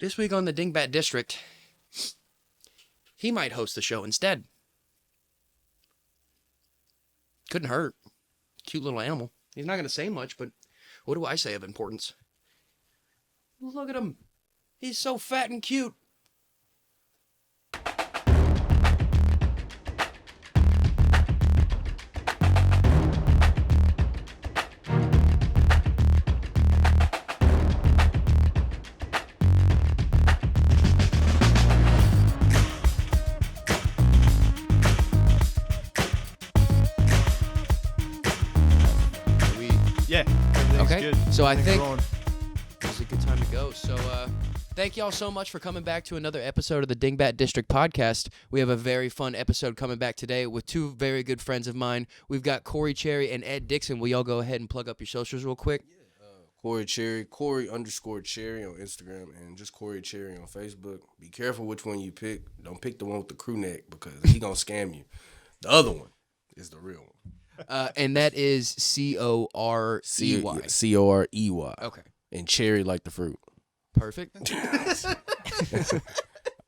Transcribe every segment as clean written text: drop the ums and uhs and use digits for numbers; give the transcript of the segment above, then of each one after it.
this week on the Dingbat District, he might host the show instead. Couldn't hurt. Cute little animal. He's not going to say much, but what do I say of importance? Look at him. He's so fat and cute. Okay, so I think it's a good time to go. So thank y'all so much for coming back to another episode of the Dingbat District Podcast. We have a very fun episode coming back today with two very good friends of mine. We've got Corey Cherry and Edd Dixon. Will y'all go ahead and plug up your socials real quick? Corey Cherry, Corey _Cherry on Instagram, and just Corey Cherry on Facebook. Be careful which one you pick. Don't pick the one with the crew neck because he gonna scam you. The other one is the real one. And that is Corey. Corey. Okay. And cherry like the fruit. Perfect.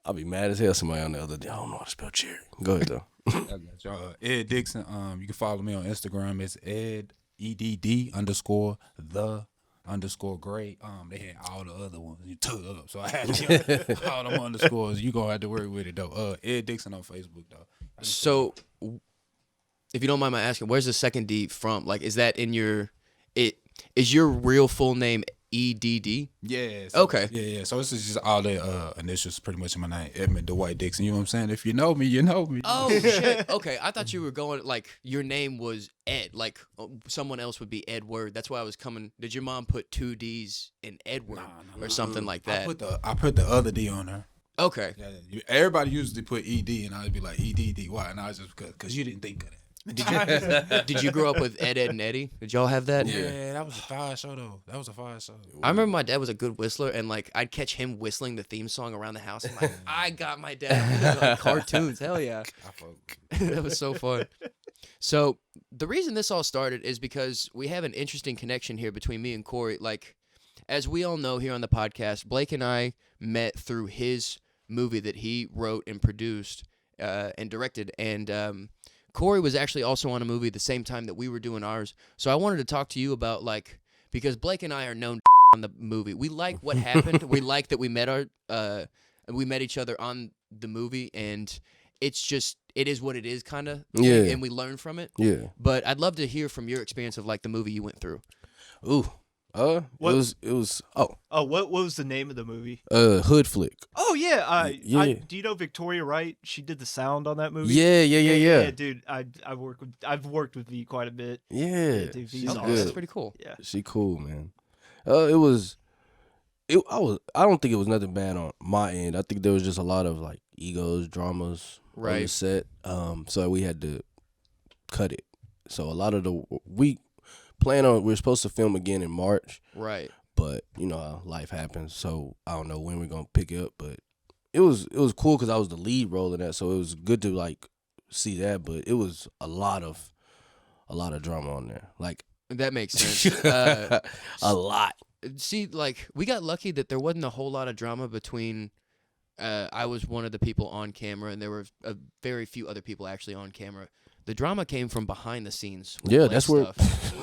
I'll be mad as hell somebody on the other day. I don't know how to spell cherry. Go ahead though. I got y'all. Edd Dixon. You can follow me on Instagram. It's Edd EDD_the_great. They had all the other ones. You took it up, so I had all them underscores. You gonna have to work with it though. Edd Dixon on Facebook though. So, if you don't mind my asking, where's the second D from? Like, is that in your? Is your real full name EDD? Yeah. Okay. Yeah. So this is just all the initials, pretty much in my name, Edmund Dwight Dixon. You know what I'm saying? If you know me, you know me. Oh shit. Okay, I thought you were going like your name was Ed, like someone else would be Edward. That's why I was coming. Did your mom put 2 D's in Edward or something like that? I put the other D on her. Okay. Yeah. Everybody usually put ED, and I'd be like EDDY, and I was just because you didn't think of that. Did you grow up with Ed, and Eddie? Did y'all have that? Yeah, that was a fire show though. That was a fire show. I remember my dad was a good whistler, and like I'd catch him whistling the theme song around the house. I'm like, I got my dad. Like, cartoons, hell yeah. That was so fun. So the reason this all started is because we have an interesting connection here between me and Corey. Like, as we all know here on the podcast, Blake and I met through his movie that he wrote and produced and directed, and Corey was actually also on a movie the same time that we were doing ours. So I wanted to talk to you about, like, because Blake and I are known on the movie. We like what happened. We like that we met each other on the movie, and it's just, it is what it is, kind of. Yeah. And we learn from it. Yeah. But I'd love to hear from your experience of, like, the movie you went through. Ooh. What was what was the name of the movie? Hood Flick. Oh yeah, yeah. Do you know Victoria Wright? She did the sound on that movie. Yeah. Dude, I've worked with V quite a bit. Yeah, dude, she's awesome. good. That's pretty cool. Yeah, she cool, man. I don't think it was nothing bad on my end. I think there was just a lot of like egos, dramas on the set. So we had to cut it. So a lot of we were supposed to film again in March. Right. But you know how life happens, so I don't know when we're gonna pick it up. But it was cool because I was the lead role in that, so it was good to like see that. But it was a lot of drama on there. Like that makes sense. A lot. See, like we got lucky that there wasn't a whole lot of drama between. I was one of the people on camera, and there were a very few other people actually on camera. The drama came from behind the scenes. Yeah, that's where.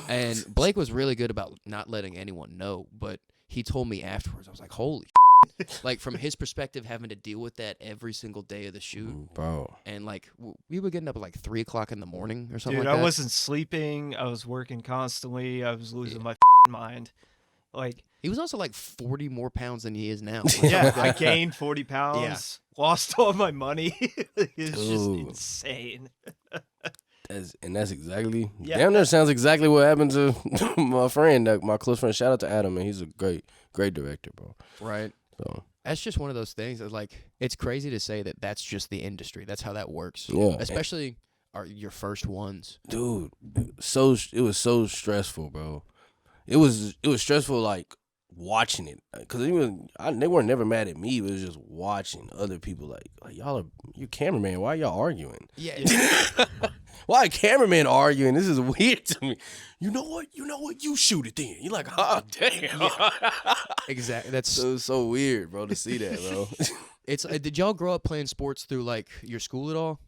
And Blake was really good about not letting anyone know, but he told me afterwards. I was like, "Holy!" Like from his perspective, having to deal with that every single day of the shoot, bro. And like we were getting up at like 3 o'clock in the morning or something. Dude, like that. I wasn't sleeping. I was working constantly. I was losing my mind. Like he was also like 40 more pounds than he is now. Yeah, I gained 40 pounds. Yeah. Lost all my money. It's just insane. That's exactly. Yeah, damn near sounds exactly what happened to my friend, my close friend. Shout out to Adam, man. He's a great director, bro. Right. So that's just one of those things that, like, it's crazy to say that that's just the industry. That's how that works. Yeah. Especially your first ones. Dude, it was so stressful, bro. It was stressful, like watching it, because they weren't never mad at me. It was just watching other people like y'all are you cameraman. Why y'all arguing? Yeah. Why a cameraman arguing? This is weird to me. You know what? You shoot it then. You're like, oh damn. Yeah. Exactly. That's so weird, bro, to see that, bro. It's did y'all grow up playing sports through like your school at all?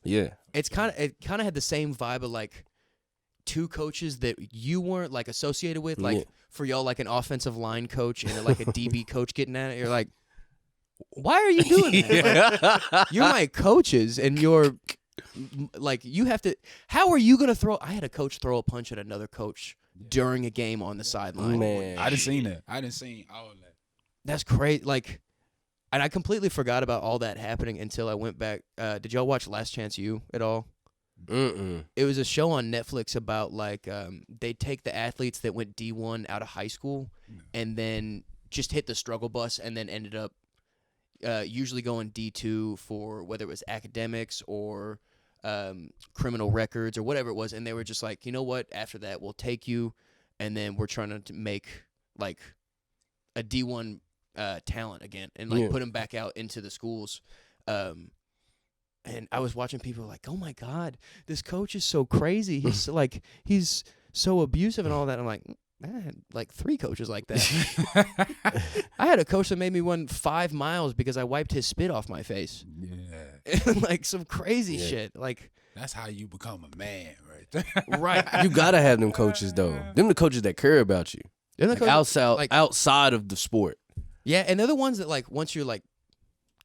Yeah. It kind of had the same vibe of like two coaches that you weren't like associated with, like for y'all like an offensive line coach and like a DB coach getting at it. You're like, why are you doing that? Like, you're my coaches, and you're like you have to. How are you gonna throw? I had a coach throw a punch at another coach during a game on the sideline. Man, I didn't seen that. I didn't seen all of that. That's crazy. Like, and I completely forgot about all that happening until I went back. Did y'all watch Last Chance U at all? It was a show on Netflix about like they take the athletes that went D1 out of high school and then just hit the struggle bus and then ended up usually going D2 for whether it was academics or criminal records or whatever it was, and they were just like, you know what, after that we'll take you and then we're trying to make like a D1 talent again and like put them back out into the schools. And I was watching people like, oh my God, this coach is so crazy. He's like, he's so abusive and all that. I'm like, I had like 3 coaches like that. I had a coach that made me run 5 miles because I wiped his spit off my face. Yeah. Like some crazy shit. Like that's how you become a man, right there. Right. You gotta have them coaches though. Them the coaches that care about you. They're the coaches, outside of the sport. Yeah, and they're the ones that like once you're like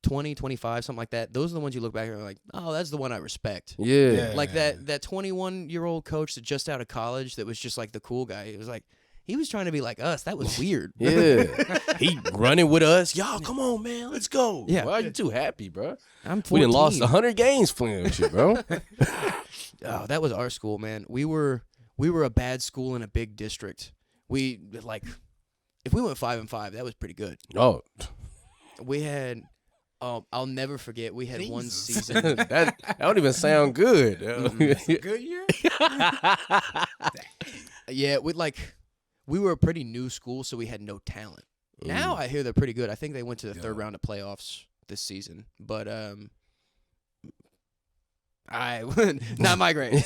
20, 25, something like that, those are the ones you look back and are like, oh, that's the one I respect. Yeah. Like that 21-year-old coach that just out of college that was just like the cool guy. It was like, he was trying to be like us. That was weird. Yeah. He running with us. Y'all, come on, man. Let's go. Yeah. Why are you too happy, bro? I'm 14. We done lost 100 games playing with you, bro. Oh, that was our school, man. We were a bad school in a big district. We, like, if we went 5-5, that was pretty good. Oh. We had... I'll never forget. We had one season. that don't even sound good. Good year. Yeah, we were a pretty new school, so we had no talent. Now I hear they're pretty good. I think they went to the third round of playoffs this season, but not my grade.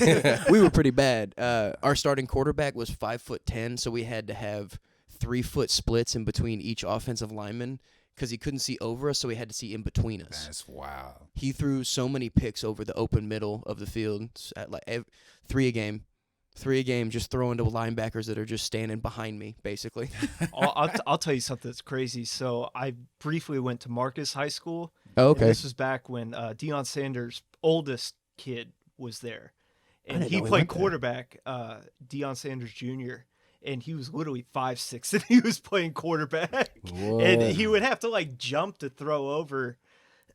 We were pretty bad. Our starting quarterback was 5'10", so we had to have 3-foot splits in between each offensive lineman. Because he couldn't see over us, so he had to see in between us. That's wild. He threw so many picks over the open middle of the field, at like 3 a game, just throwing to linebackers that are just standing behind me, basically. I'll tell you something that's crazy. So I briefly went to Marcus High School. Oh, okay. And this was back when Deion Sanders' oldest kid was there, and he played quarterback. Deion Sanders Jr. And he was literally 5'6", and he was playing quarterback. Whoa. And he would have to like jump to throw over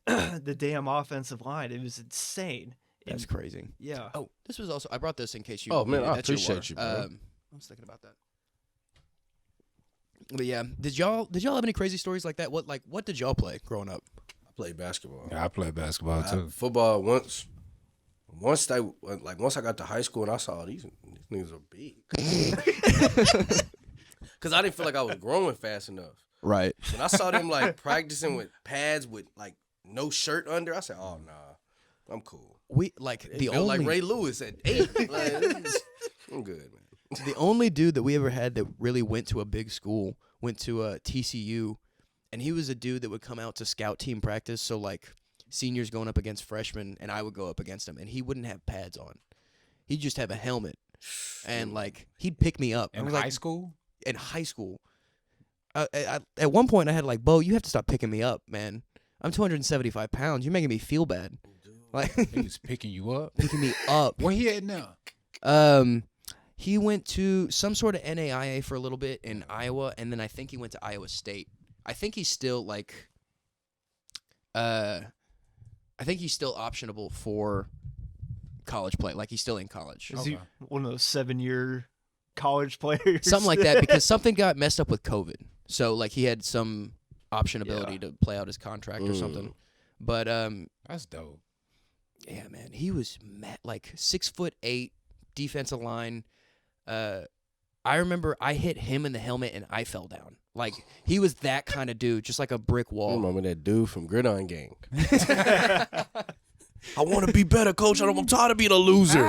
the damn offensive line. It was insane. That's crazy. Yeah. Oh, this was also, I brought this in case you. Oh man, I that's your appreciate you, bro. I was thinking about that. But yeah, did y'all have any crazy stories like that? What did y'all play growing up? I played basketball. Yeah, I played basketball too. Football once I got to high school and I saw these niggas are big. Because I didn't feel like I was growing fast enough. Right. When I saw them like practicing with pads with like no shirt under, I said, "Oh nah, I'm cool." We like It the felt only like Ray Lewis at 8. Like, I'm good, man. the only dude that we ever had that really went to a big school went to TCU, and he was a dude that would come out to scout team practice. So like seniors going up against freshmen, and I would go up against him, and he wouldn't have pads on. He'd just have a helmet, and like he'd pick me up. In high school? In high school. At one point, I had like, Bo, you have to stop picking me up, man. I'm 275 pounds. You're making me feel bad. Like He was picking you up. picking me up. Where he at now? He went to some sort of NAIA for a little bit in Iowa, and then I think he went to Iowa State. I think he's still like, I think he's still optionable for college play. Like he's still in college. Is he one of those 7-year college players? Something like that, because something got messed up with COVID. So like he had some optionability to play out his contract or something. But that's dope. Yeah, man, he was like 6'8", defensive line. I remember I hit him in the helmet and I fell down. Like, he was that kind of dude, just like a brick I wall. remember that dude from Gridiron Gang. I want to be better, coach. I'm tired of being a loser.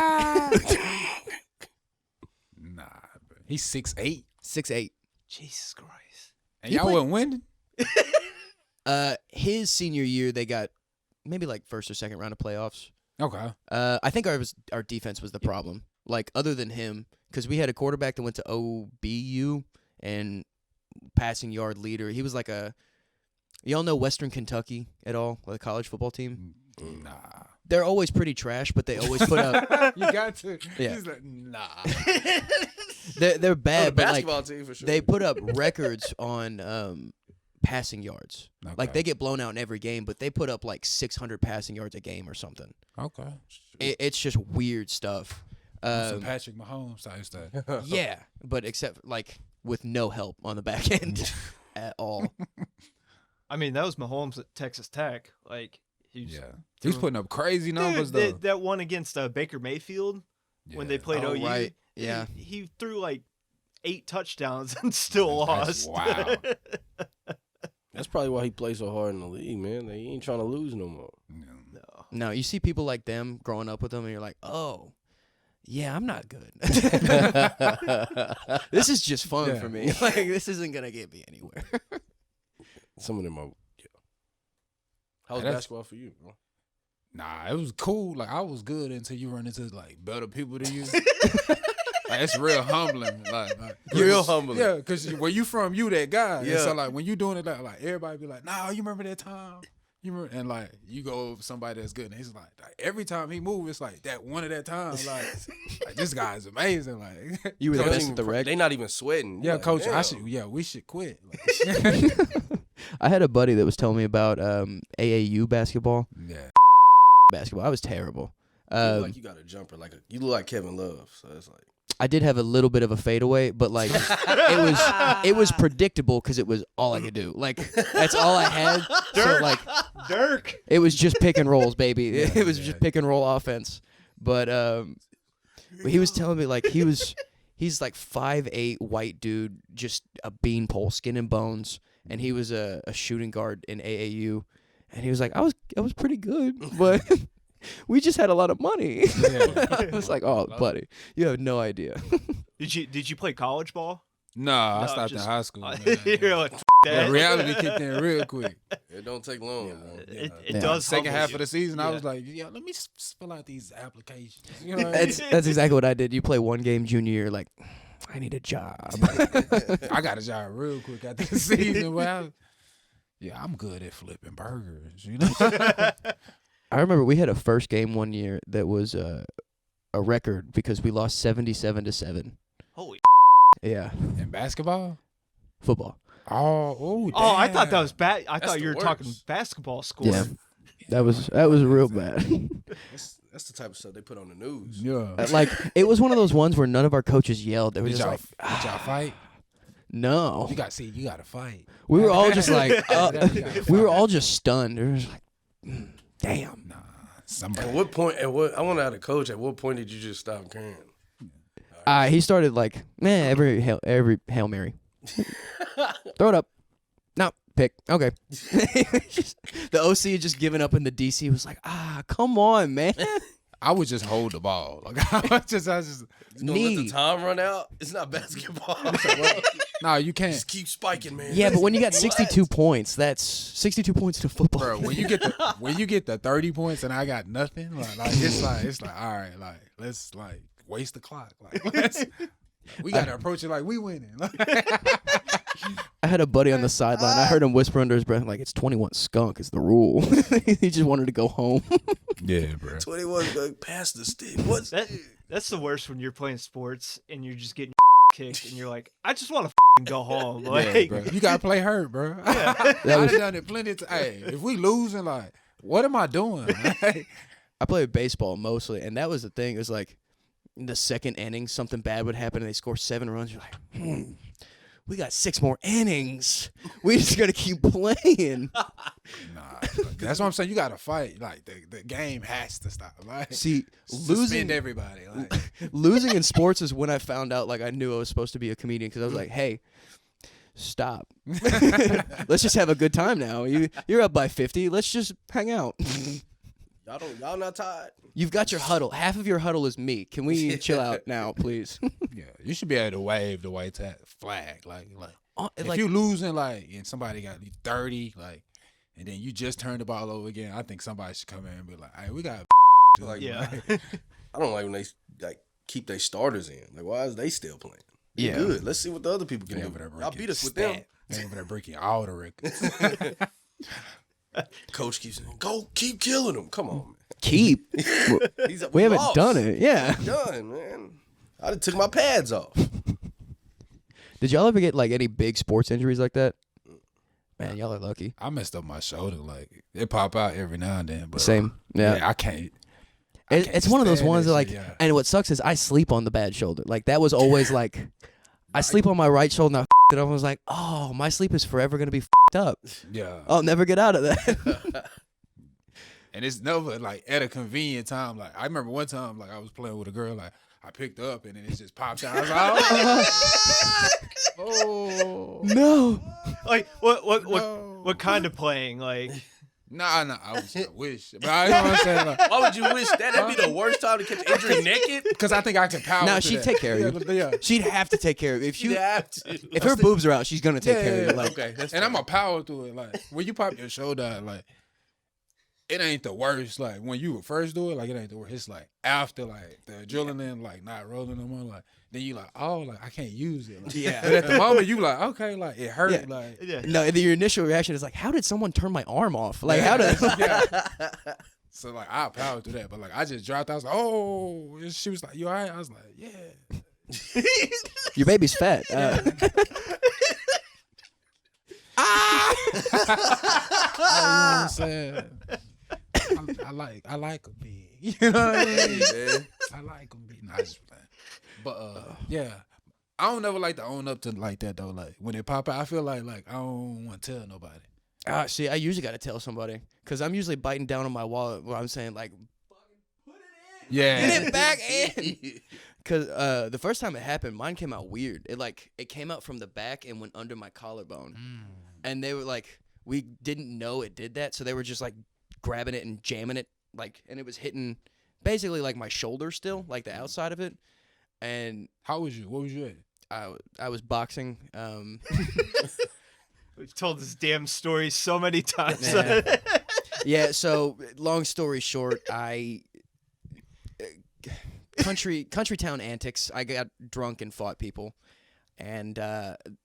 Nah, bro. He's 6'8". 6'8". Jesus Christ. And y'all wasn't winning? His senior year, they got maybe like first or second round of playoffs. Okay. I think our defense was the problem. Like, other than him, because we had a quarterback that went to OBU and passing yard leader. He was like y'all know Western Kentucky at all, like the college football team? Nah. They're always pretty trash, but they always put up. You got to. Yeah. He's like, nah. They're bad, but like basketball team for sure. they put up records on passing yards. Okay. Like, they get blown out in every game, but they put up like 600 passing yards a game or something. Okay. It's just weird stuff. Some Patrick Mahomes type stuff. Yeah, but except like with no help on the back end at all. I mean, that was Mahomes at Texas Tech. Like, He's putting up crazy numbers, though. That one against Baker Mayfield when they played OU. Right. Yeah. He threw like 8 touchdowns and still lost. Wow. That's probably why he plays so hard in the league, man. He ain't trying to lose no more. No, you see people like them growing up with them, and you're like, oh, yeah, I'm not good. This is just fun for me. Like, this isn't gonna get me anywhere. Some of them are. Yeah. How was That's- basketball for you, bro? Nah, it was cool. Like, I was good until you run into like better people than you. Like, it's real humbling. Like Real humbling. Yeah, because where you from, you that guy. Yeah. And so like when you doing it, like everybody be like, "Nah, you remember that time?" You remember? And like you go over somebody that's good, and he's like every time he move, it's like that one at that time. Like this guy is amazing. Like You were the Coach best ain't at the even- rec. They not even sweating. yeah, Like, coach. damn. We should quit. Like, I had a buddy that was telling me about AAU basketball. yeah. I was terrible. You look like you got a jumper, you look like Kevin Love. So it's like I did have a little bit of a fadeaway, but like it was predictable because it was all I could do. Like, that's all I had. So like Dirk. it was just pick and rolls, baby. It was just pick and roll offense. But he was telling me like he's like 5'8" white dude, just a beanpole, skin and bones, and he was a shooting guard in AAU, and he was like, I was pretty good, but we just had a lot of money. Yeah. I was like, oh, buddy, you have no idea. Did you play college ball? Nah, I No, stopped just- in high school. Man. You're like, Yeah, that. reality kicked in real quick. it don't take long. man. It Yeah. does. Second humble half you. of the season, I Yeah. was like, yeah, let me fill out these applications. You know what I mean? That's exactly what I did. You play one game junior year, like, I need a job. I got a job real quick after the season. Well, yeah, I'm good at flipping burgers. You know, I remember we had a first game one year that was a record because we lost 77-7. Holy. Yeah, in basketball. football. Oh, Oh, I thought damn. that was bad. I That's thought the you were talking worst. basketball score. Yeah, that was real bad. That's the type of stuff they put on the news. Yeah. Like, it was one of those ones where none of our coaches yelled. They were Did just y'all, like, did y'all fight? no. You got to fight. We were all just like, You gotta we were fight. all just stunned. We were just like, damn. Nah, somebody. At what point? I want to have a coach. At what point did you just stop caring? He started like, every Hail Mary. Throw it up. No, pick. Okay. The OC had just given up, and the DC was like, come on, man. I would just hold the ball. Like I just. It's gonna let the Need. time run out. It's not basketball. No, you can't. Just keep spiking, man. Yeah, but when you got What? 62 points, that's 62 points to football. Bro, when you get the 30 points and I got nothing, like it's like all right, like let's like waste the clock. Like we gotta approach it like we winning. I had a buddy on the sideline. I heard him whisper under his breath, like, it's 21 skunk is the rule. He just wanted to go home. Yeah, bro. 21 going past the stick. What's That's the worst when you're playing sports and you're just getting kicked and you're like, I just want to go home. Like, Bro. You gotta play hurt, bro. I done done it plenty of times. Hey, if we losing, like, what am I doing? Like, I played baseball mostly, and that was the thing. It was like, in the second inning, something bad would happen, and they score 7 runs. You're like, we got 6 more innings. We just got to keep playing. nah, that's what I'm saying. You gotta fight. Like the game has to stop. Like, See, suspend losing everybody. Like, losing in sports is when I found out, like, I knew I was supposed to be a comedian, because I was like, hey, stop. Let's just have a good time now. You're up by 50. Let's just hang out. Y'all not tired? You've got your huddle. Half of your huddle is me. Can we chill out now, please? Yeah, you should be able to wave the white flag. If like, you losing, and somebody got 30, and then you just turn the ball over again, I think somebody should come in and be like, "Hey, we got." I don't like when they keep their starters in. Like, why is they still playing? Yeah. Good. Let's see what the other people can do. Y'all beat us with them. They over there breaking all the records. Coach keeps saying, "Go, keep killing them." Come on, man. Keep. We haven't done it. Yeah. Done, man. I done took my pads off. Did y'all ever get any big sports injuries like that? Man, y'all are lucky. I messed up my shoulder. It pop out every now and then. But, Same. Yeah. I can't. It's one of those ones that and what sucks is I sleep on the bad shoulder. That was always I sleep on my right shoulder and I it up. I was like, oh, my sleep is forever going to be up. Yeah. I'll never get out of that. And it's never at a convenient time. I remember one time I was playing with a girl, I picked her up and then it just popped out. I was like, oh no. What kind of playing? Nah, I wish. But I know what I'm saying. Why would you wish that? That'd be the worst time to catch an injury naked. Because I think I can power. No, she'd take care of you. Yeah. She'd have to take care of you. She'd have to. If her boobs are out, she's gonna take care of you. Okay, that's and I'm a power through it. When you pop your shoulder out, it ain't the worst. When you would first do it, it ain't the worst. It's after the adrenaline not rolling no more. Then you I can't use it. Yeah. But at the moment you okay, it hurt. Yeah. Yeah. No, your initial reaction is how did someone turn my arm off? How did? Yeah. So I powered through that, but I just dropped. I was like, oh, and she was like, you all right? I was like, yeah. Your baby's fat. You know what I'm saying? I like them big. You know what I mean? Man. I like them big. Nah, I just playing. But yeah, I don't never like to own up to that though. When it pop out, I feel like I don't want to tell nobody. See, I usually got to tell somebody because I'm usually biting down on my wallet where I'm saying fucking put it in. Yeah. Get it back in. Because the first time it happened, mine came out weird. It came out from the back and went under my collarbone. And they were we didn't know it did that, so they were just grabbing it and jamming it, and it was hitting basically my shoulder still, the outside of it. And How was you? What was you at? I was boxing. We've told this damn story so many times. Nah. Yeah. So long story short, country town antics. I got drunk and fought people, and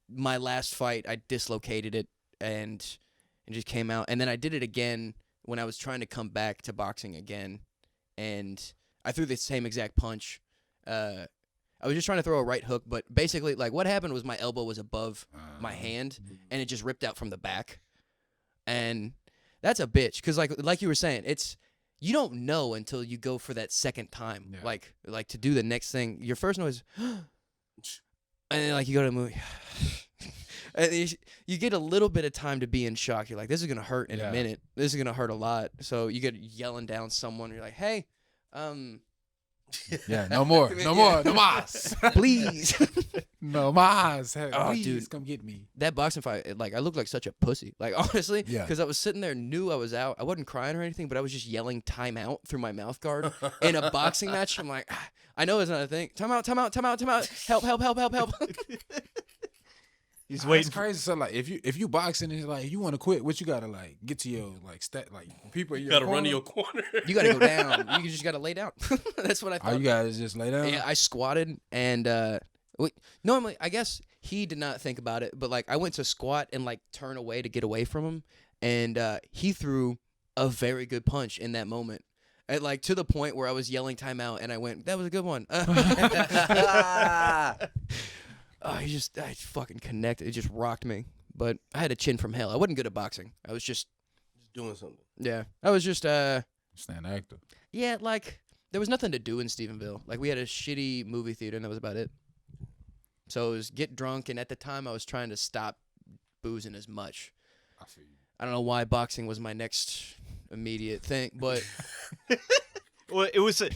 my last fight I dislocated it and it just came out. And then I did it again when I was trying to come back to boxing again, and I threw the same exact punch. I was just trying to throw a right hook, but basically, what happened was my elbow was above my hand, and it just ripped out from the back. And that's a bitch, because like you were saying, you don't know until you go for that second time, yeah. to do the next thing. Your first noise, and then you go to the movie, and you get a little bit of time to be in shock. You're like, this is gonna hurt in a minute. This is gonna hurt a lot. So you get yelling down someone. You're like, hey, Yeah, no more. No more. No mas. please. No mas. Hey, Oh, please, dude. come get me. That boxing fight, I looked like such a pussy. Honestly, Yeah. because I was sitting there, knew I was out. I wasn't crying or anything, but I was just yelling time out through my mouth guard. In a boxing match, I'm like, I know it's not a thing. Time out, time out, time out, time out. Help, help, help, help, help. He's waiting. It's crazy. So if you boxing and you want to quit, what you gotta get to your people. You gotta run to your corner. You got to go down. You just got to lay down. That's what I thought. Oh, you guys just lay down? Yeah, I squatted, and normally, I guess he did not think about it, but I went to squat and turn away to get away from him, and he threw a very good punch in that moment. At to the point where I was yelling timeout, and I went, "That was a good one." I fucking connected. It just rocked me. But I had a chin from hell. I wasn't good at boxing. I was just doing something. Yeah, I was just stand active. Yeah, there was nothing to do in Stephenville. We had a shitty movie theater, and that was about it. So it was get drunk, and at the time I was trying to stop boozing as much. I feel you. I don't know why boxing was my next immediate thing, but Well, it was a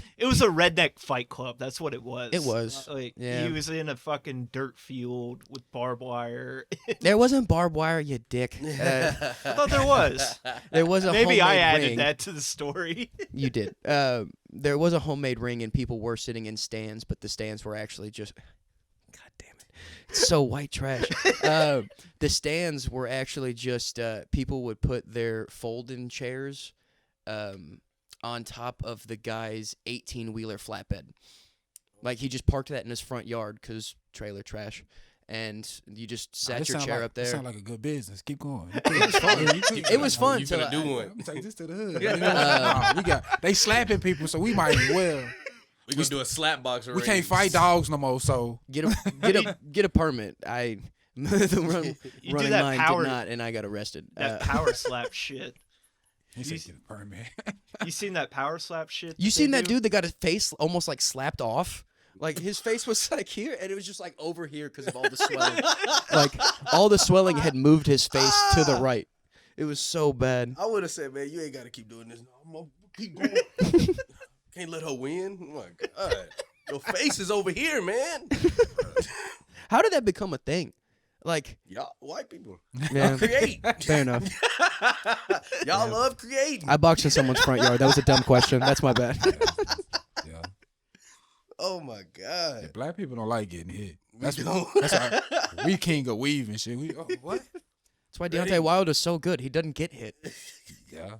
redneck fight club. That's what it was. It was. Like Yeah. he was in a fucking dirt field with barbed wire. There wasn't barbed wire, you dick. I thought there was. There was a Maybe I homemade added ring. that to the story. You did. There was a homemade ring, and people were sitting in stands, but the stands were actually just. God damn it! It's so white trash. The stands were actually just people would put their fold-in chairs on top of the guy's 18-wheeler flatbed. Like he just parked that in his front yard because trailer trash. And you just sat your chair up there. That sounds like a good business. Keep going. It was fun. It was fun. You finna do one. Take this to the hood. They slapping people, so we might as well. We gonna do a slap box. We can't fight dogs no more. So Get a permit. I the run, You do running that line power- did not, and I got arrested. That power slap shit. he said get a permit. You seen that power slap shit? You they seen that do? dude that got his face almost like slapped off? Like his face was like here, and it was just like over here because of all the swelling. Like all the swelling had moved his face to the right. It was so bad. I would have said, man, you ain't got to keep doing this. No, I'm gonna keep going. Can't let her win. Oh my God, your face is over here, man. How did that become a thing? Like, Y'all white people yeah, create. fair enough. Y'all love creating. I boxed in someone's front yard. That was a dumb question. That's my bad. Yeah. Oh my God. Black people don't like getting hit. That's That's why we king of weave and shit. What? That's why Deontay Wilder's so good. He doesn't get hit, Yeah.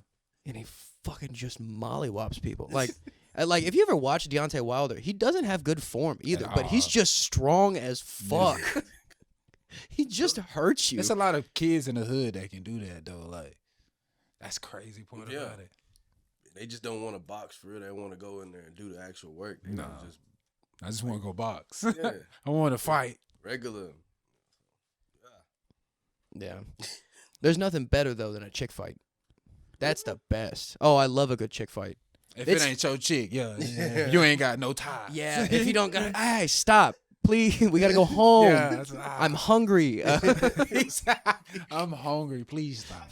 and he fucking just mollywops people. Like if you ever watch Deontay Wilder, he doesn't have good form either, but he's just strong as fuck. He just hurts you. There's a lot of kids in the hood that can do that though. Like, that's crazy part about it. They just don't want to box for real. They want to go in there and do the actual work. They No. wanna just I just want to go box. yeah, I want to fight. regular. Yeah. There's nothing better though than a chick fight. That's the best. Oh, I love a good chick fight. If It's- it ain't your chick, you ain't got no tie. Yeah. If you don't got, hey, stop, please. We gotta go home. Yeah, that's- I'm hungry. I'm hungry. Please stop.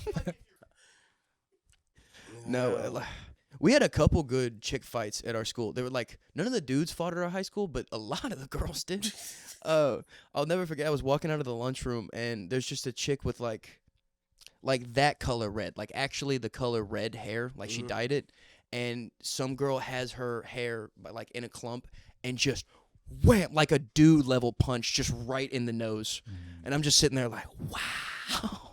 No, we had a couple good chick fights at our school. They were like none of the dudes fought at our high school, but a lot of the girls did. I'll never forget. I was walking out of the lunchroom, and there's just a chick with like that color red, like actually the color red hair, like she dyed it, and some girl has her hair like in a clump, and just wham, like a dude level punch, just right in the nose, and I'm just sitting there like, wow,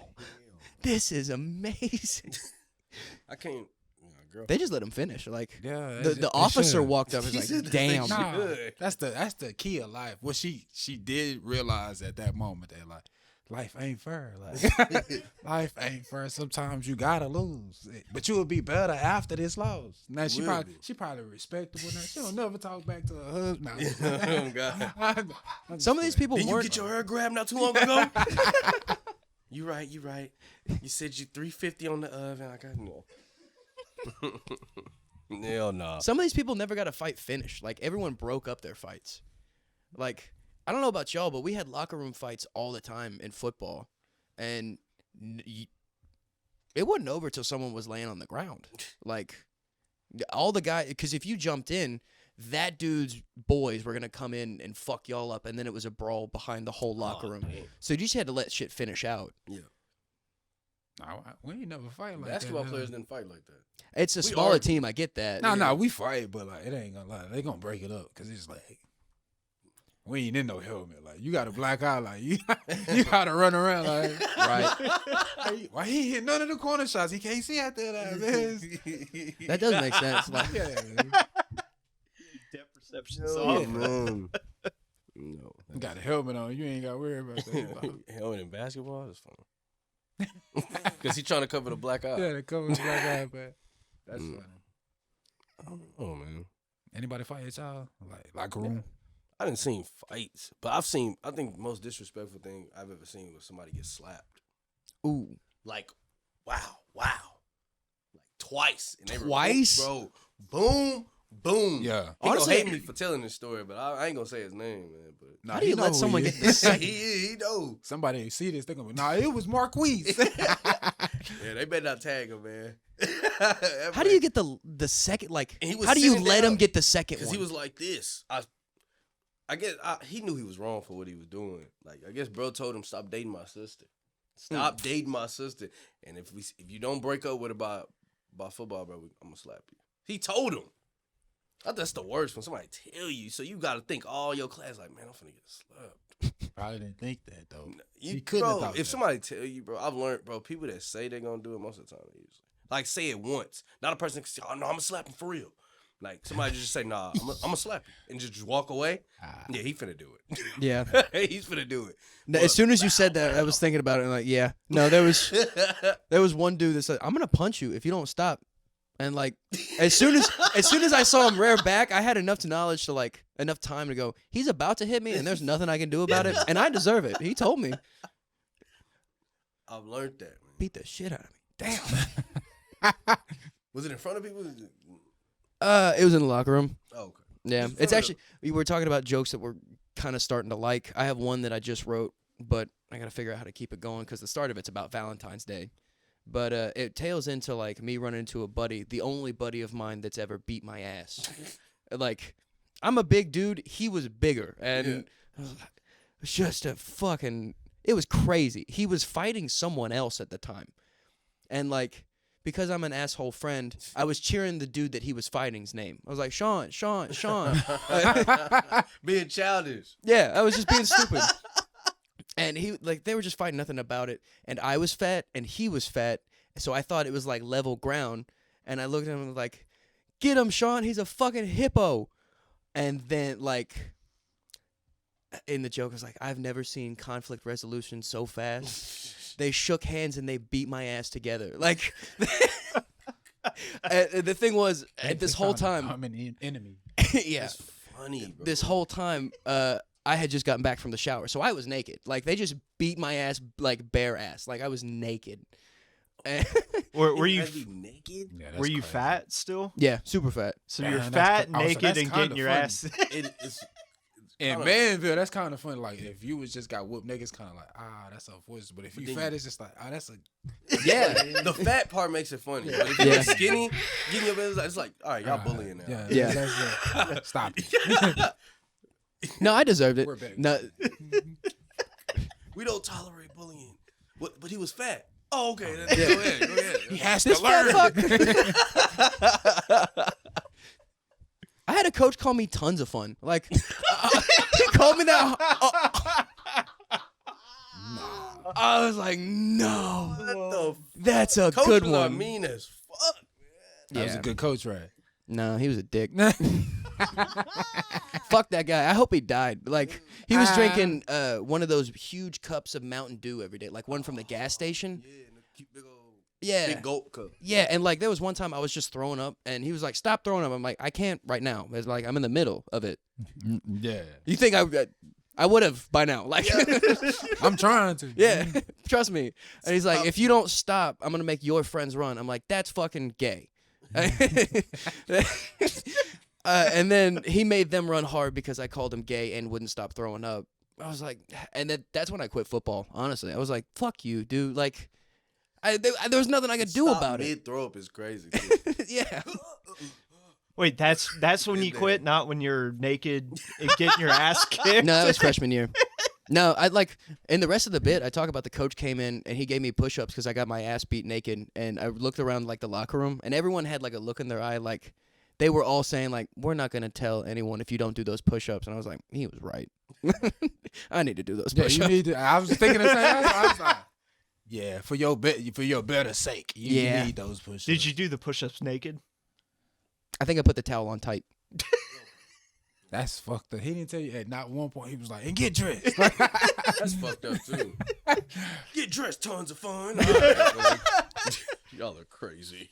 this is amazing. I can't. Girl. They just let him finish. Like Yeah, the officer walked up and was like, "Damn." Nah, Good. that's the key of life. Well, she did realize at that moment that like life ain't fair. Like life ain't fair. Sometimes you gotta lose, but you will be better after this loss. Now she Will be. probably respectable now. She don't never talk back to her husband. Oh God. Some of these people Did you weren't. get your hair grabbed not too long ago? You right. You said you 350 on the oven. I got no. Hell no. Some of these people never got a fight finished. Like everyone broke up their fights. Like I don't know about y'all, but we had locker room fights all the time in football, and it wasn't over till someone was laying on the ground. Like all the guys, because if you jumped in, that dude's boys were gonna come in and fuck y'all up, and then it was a brawl behind the whole locker room. man. So you just had to let shit finish out. Yeah. Nah, we ain't never fight like Basketball that. players didn't fight like that. It's a We smaller argue. team. I get that. No, we fight, but like it ain't gonna lie. They gonna break it up because it's like we ain't in no helmet. Like you got a black eye. Like you gotta run around. Like Right. why he hit none of the corner shots? He can't see out there. Like, That does make sense. Like, yeah. Depth perception's Oh, off. man. No. You got a helmet on. You ain't got to worry about that. Helmet in basketball is fun. Because he's trying to cover the black eye. Yeah, the cover the black eye, but that's Mm. funny. Oh, man. Anybody fight at y'all? Like locker room? I didn't see fights, but I think the most disrespectful thing I've ever seen was somebody get slapped. ooh. Like, wow. Like twice. And they were, Twice? bro, boom, Boom. Yeah. He Honestly- gonna hate me for telling this story, but I ain't gonna say his name, man. But Nah, How do you he let know who someone he get is. the second? he know. Somebody see this, they're gonna be, nah, it was Marquise. Yeah, they better not tag him, man. How do you get the second? Like, And he was how do you sitting let down him get the second Because one? he was like this. I guess he knew he was wrong for what he was doing. Like, I guess bro told him, stop dating my sister. Stop dating my sister. And if you don't break up with her by football, bro, I'm gonna slap you. He told him. That's the worst when somebody tell you. So you gotta think all your class like, man, I'm finna get slapped. Probably didn't think that though. You couldn't have bro, thought if that. somebody tell you, bro, I've learned, bro, people that say they're gonna do it most of the time they usually like say it once. Not a person can say, oh no, I'm gonna slap him for real. Like somebody just say, nah, I'm gonna slap you and just walk away. Yeah, he finna do it. Yeah. He's finna do it. As soon as you said that, I was thinking about it. And like, yeah, no, there was one dude that said, "I'm gonna punch you if you don't stop." And like, as soon as I saw him rear back, I had enough enough time to go. He's about to hit me, and there's nothing I can do about it, and I deserve it. He told me. I've learned that, man. Beat the shit out of me. Damn. Was it in front of people? It was in the locker room. Oh, okay. Yeah, it's actually we were talking about jokes that we're kind of starting to like. I have one that I just wrote, but I gotta figure out how to keep it going because the start of it's about Valentine's Day. But it tails into like me running into a buddy, the only buddy of mine that's ever beat my ass. Like, I'm a big dude. He was bigger, and it was just it was crazy. He was fighting someone else at the time, and like, because I'm an asshole friend, I was cheering the dude that he was fighting's name. I was like, Sean. Being childish. Yeah, I was just being stupid. And they were just fighting nothing about it. And I was fat and he was fat. So I thought it was like level ground. And I looked at him and was like, get him, Sean. He's a fucking hippo. And then like in the joke, I was like, I've never seen conflict resolution so fast. They shook hands and they beat my ass together. Like the thing was, this whole time, I'm an enemy. yeah, It's funny, bro. this whole time, I had just gotten back from the shower, so I was naked. Like they just beat my ass, like bare ass. Like I was naked. Were you Be naked? Yeah, that's were you crazy. fat still? Yeah, super fat. So Man, you're that's fat, cra- I was like, naked, that's and getting kinda your funny. ass. It's In kinda- Manville, that's kind of funny. Like if you was just got whooped naked, it's kind of like that's unfortunate. But if you then fat, it's just like that's a Yeah, the fat part makes it funny. But if you're skinny, getting your business, it's like, all right, y'all bullying now. Yeah, Yeah. Stop it. No, I deserved it. We're better. No, We don't tolerate bullying. But he was fat. Oh, okay. Then go ahead. He has this to learn. fat fuck. I had a coach call me tons of fun. Like he called me that. I was like, no, What the that's a coaches good are one. mean as fuck. That was a good coach, right? No, he was a dick. Fuck that guy. I hope he died. Like he was drinking one of those huge cups of Mountain Dew every day, like one from the gas station. Yeah, and the big old Yeah. big gulp cup. Yeah, and like there was one time I was just throwing up, and he was like, "Stop throwing up." I'm like, "I can't right now." It's like I'm in the middle of it. Yeah, You think I would have by now? Like, I'm trying to. yeah, trust me. And he's like, "If you don't stop, I'm gonna make your friends run." I'm like, "That's fucking gay." And then he made them run hard because I called him gay and wouldn't stop throwing up. I was like, and that's when I quit football. Honestly, I was like, "Fuck you, dude!" Like, there was nothing I could do about it. Mid throw up is crazy. Too. Yeah. Wait, that's when you quit, not when you're naked and getting your ass kicked. No, that was freshman year. No, I like in the rest of the bit, I talk about the coach came in and he gave me push-ups because I got my ass beat naked, and I looked around like the locker room, and everyone had like a look in their eye, like they were all saying like, "We're not gonna tell anyone if you don't do those push-ups," and I was like, he was right. I need to do those Yeah, push-ups. you need to. I was thinking the same. I was like, yeah, for your better sake, you Yeah. need those push-ups. Did you do the push-ups naked? I think I put the towel on tight. That's fucked up. He didn't tell you at not one point. He was like, "And get dressed." That's fucked up too. Get dressed, tons of fun. All right, man. Y'all are crazy.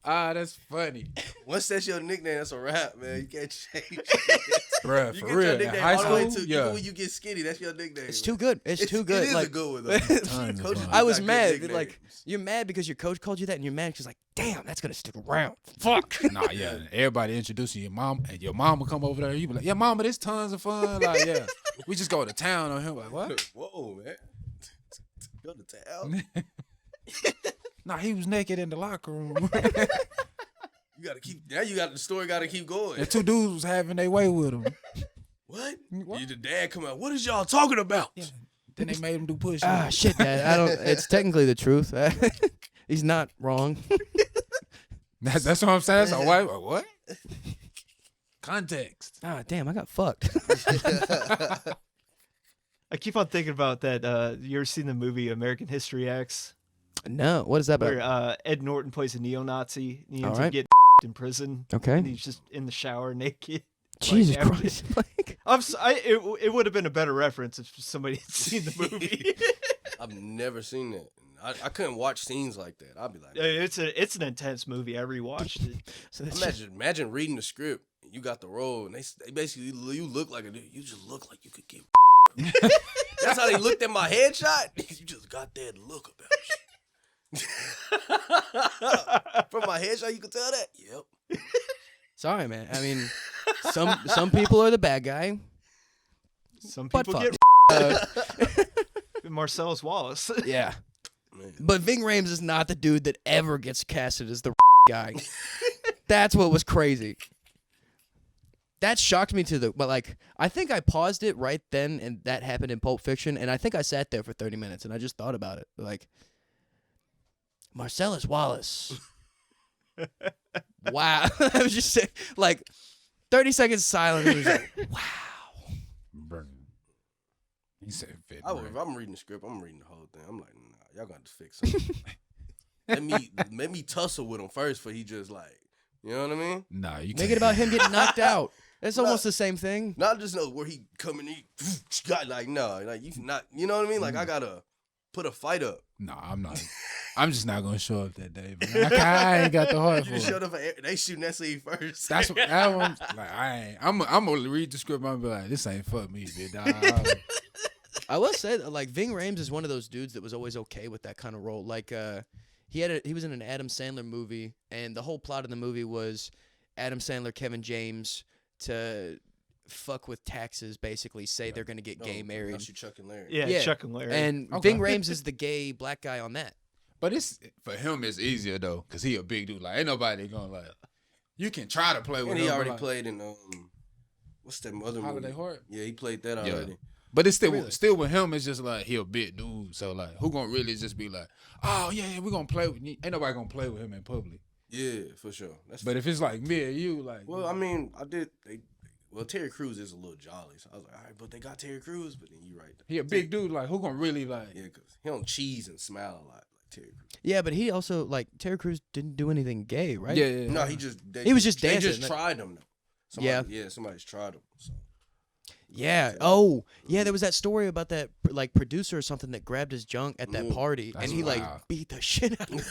That's funny. Once that's your nickname, that's a wrap, man. You can't change it. Bruh, You for get real. your In nickname high all the way school, to, even when you get skinny, that's your nickname. It's man. too good. It's too good. It is like, a good one, though. Tons of Coaches fun. I was got good mad. nicknames. Like, you're mad because your coach called you that, and you're mad because like, damn, that's gonna stick around. Fuck. Nah, yeah. Everybody introducing your mom, and your mom will come over there. You be like, yeah, mama, this tons of fun. Like, yeah, we just go to town on him. Like, what? Whoa, man. Go to town. Nah, he was naked in the locker room. You gotta keep. Now you got the story. Got to keep going. And two dudes was having their way with him. What? The dad come out. What is y'all talking about? Yeah. Then they made him do push. Ah, shit, Dad. I don't. It's technically the truth. He's not wrong. That's what I'm saying. So what? Context. Ah, damn, I got fucked. I keep on thinking about that. You ever seen the movie American History X? No, what is that about? Where Ed Norton plays a neo-Nazi and he ends All right. up getting in prison. Okay. And he's just in the shower naked. Jesus after- Christ. Like, it would have been a better reference if somebody had seen the movie. I've never seen that. I couldn't watch scenes like that. I'd be like, It's an intense movie. I rewatched it. so that's imagine reading the script. And you got the role, and they basically you look like a dude. You just look like you could get. That's how they looked at my headshot. You just got that look about you. From my headshot, you could tell that. Yep. sorry, man. I mean, some people are the bad guy. Some But people fuck. get Marcellus Wallace. Yeah. Man. But Ving Rhames is not the dude that ever gets casted as the guy. That's what was crazy. That shocked me but like, I think I paused it right then, and that happened in Pulp Fiction, and I think I sat there for 30 minutes, and I just thought about it. Like, Marcellus Wallace. Wow. I was just saying, like, 30 seconds silent, and he was like, wow. Burn. He said, "Fit." If I'm reading the script, I'm reading the whole thing. I'm like, nah, y'all got to fix something. let me tussle with him first, for he just like, you know what I mean? Nah, you Make can't. it about him getting knocked out. It's almost the same thing. Not just know where he coming in, got like no, like you not, you know what I mean? Like I gotta put a fight up. No, I'm not. I'm just not gonna show up that day. Man. I ain't got the heart for You it. showed up. They shooting that scene first. That's what that one. Like I ain't. I'm gonna read the script. I'm gonna be like, this ain't for me, bitch. Dog. I will say that, like, Ving Rhames is one of those dudes that was always okay with that kind of role. Like, he was in an Adam Sandler movie, and the whole plot of the movie was Adam Sandler, Kevin James to fuck with taxes, basically say they're gonna get gay married. That's you Chuck and Larry. Yeah, Chuck and Larry. And Okay. Ving Rhames is the gay black guy on that. But it's for him. It's easier though, cause he a big dude. Like ain't nobody gonna like. You can try to play with And him. he but, already like, played in what's that other Holiday movie? Heart? Yeah, he played that Yeah. already. But it's still Really? still with him. It's just like he a big dude. So like, who gonna really just be like, oh yeah, we gonna play with you? Ain't nobody gonna play with him in public. Yeah, for sure. That's But if it's like me and you, like, well, I mean, well, Terry Crews is a little jolly, so I was like, all right, but they got Terry Crews, but then you right. he a big dude. Like, who gonna really like? Yeah, because he don't cheese and smile a lot like Terry Crews. Yeah, but he also, like, Terry Crews didn't do anything gay, right? Yeah. No, he was just They dancing. just tried him though. Somebody's tried him. So. Yeah. Oh, yeah. There was that story about that like producer or something that grabbed his junk at that Ooh, party, that's and he like wild. beat the shit out of him.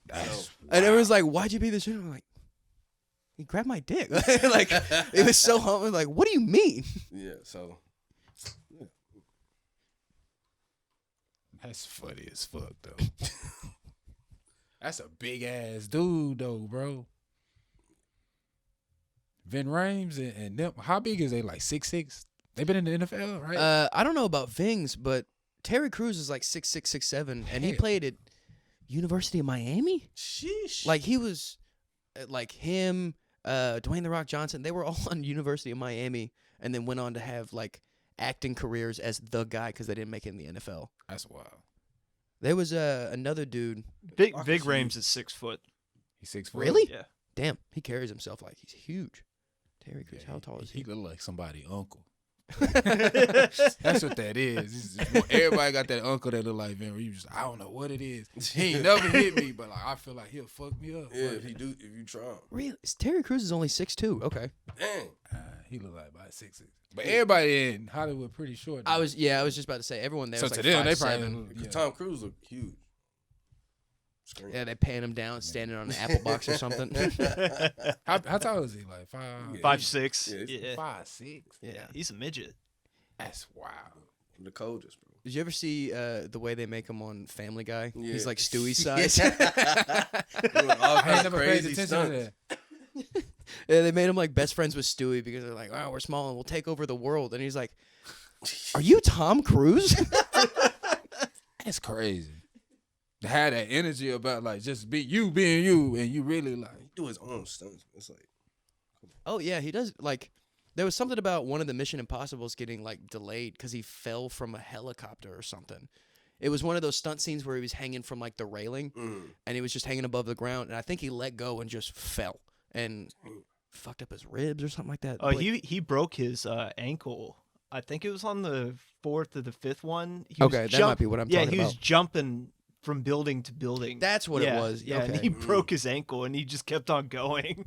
That's And everyone's like, "Why'd you beat the shit?" I'm like, "He grabbed my dick." Like it was so humble. Like, what do you mean? Yeah, so That's funny as fuck though. That's a big ass dude though, bro. Vin Rhames and them. How big is they? Like 6'6"? They been in the NFL, right? I don't know about Vings, but Terry Crews is like 6'6", 6'7", and he Hell. played at University of Miami. sheesh. Like he was, like him, Dwayne the Rock Johnson. They were all on University of Miami, and then went on to have like acting careers as the guy because they didn't make it in the NFL. That's wild. There was another dude. Big I can Big see Rhames is 6 foot. He's 6 foot. Really? Yeah. Damn, he carries himself like he's huge. Terry Crews, Yeah, how tall is he he? look like somebody uncle. That's what that is. Everybody got that uncle that look like Vin. You just, I don't know what it is. He ain't never hit me, but like I feel like he'll fuck me up. Yeah, if you try him. Really? Terry Crews is only 6'2". Okay. Dang. He look like about 6'6". But everybody in Hollywood pretty short. I was just about to say everyone there. So was to like them, they 5'7". probably Because yeah. Tom Cruise look huge. screen. Yeah, they pan him down, standing on an apple box or something. How tall is he? Like 5'6"? 5'6". Yeah, Yeah. 5'6". Yeah, he's a midget. That's wild. The coldest, bro. Did you ever see the way they make him on Family Guy? Yeah. He's like Stewie's size. Doing all I kinds ain't of never paid crazy attention stunts. to that. Yeah, they made him like best friends with Stewie because they're like, "Oh, we're small and we'll take over the world." And he's like, "Are you Tom Cruise?" That's crazy. To have that energy about like just being you, and you really like. He do his own stunts. It's like, Oh yeah, he does. Like, there was something about one of the Mission Impossibles getting like delayed because he fell from a helicopter or something. It was one of those stunt scenes where he was hanging from like the railing, and he was just hanging above the ground, and I think he let go and just fell and fucked up his ribs or something like that. Oh, But- he broke his ankle. I think it was on the 4th or the 5th one. He Okay, was that might be what I'm yeah, talking he was about. jumping from building to building. That's what it Yeah, was. Yeah, and Okay. he broke his ankle, and he just kept on going.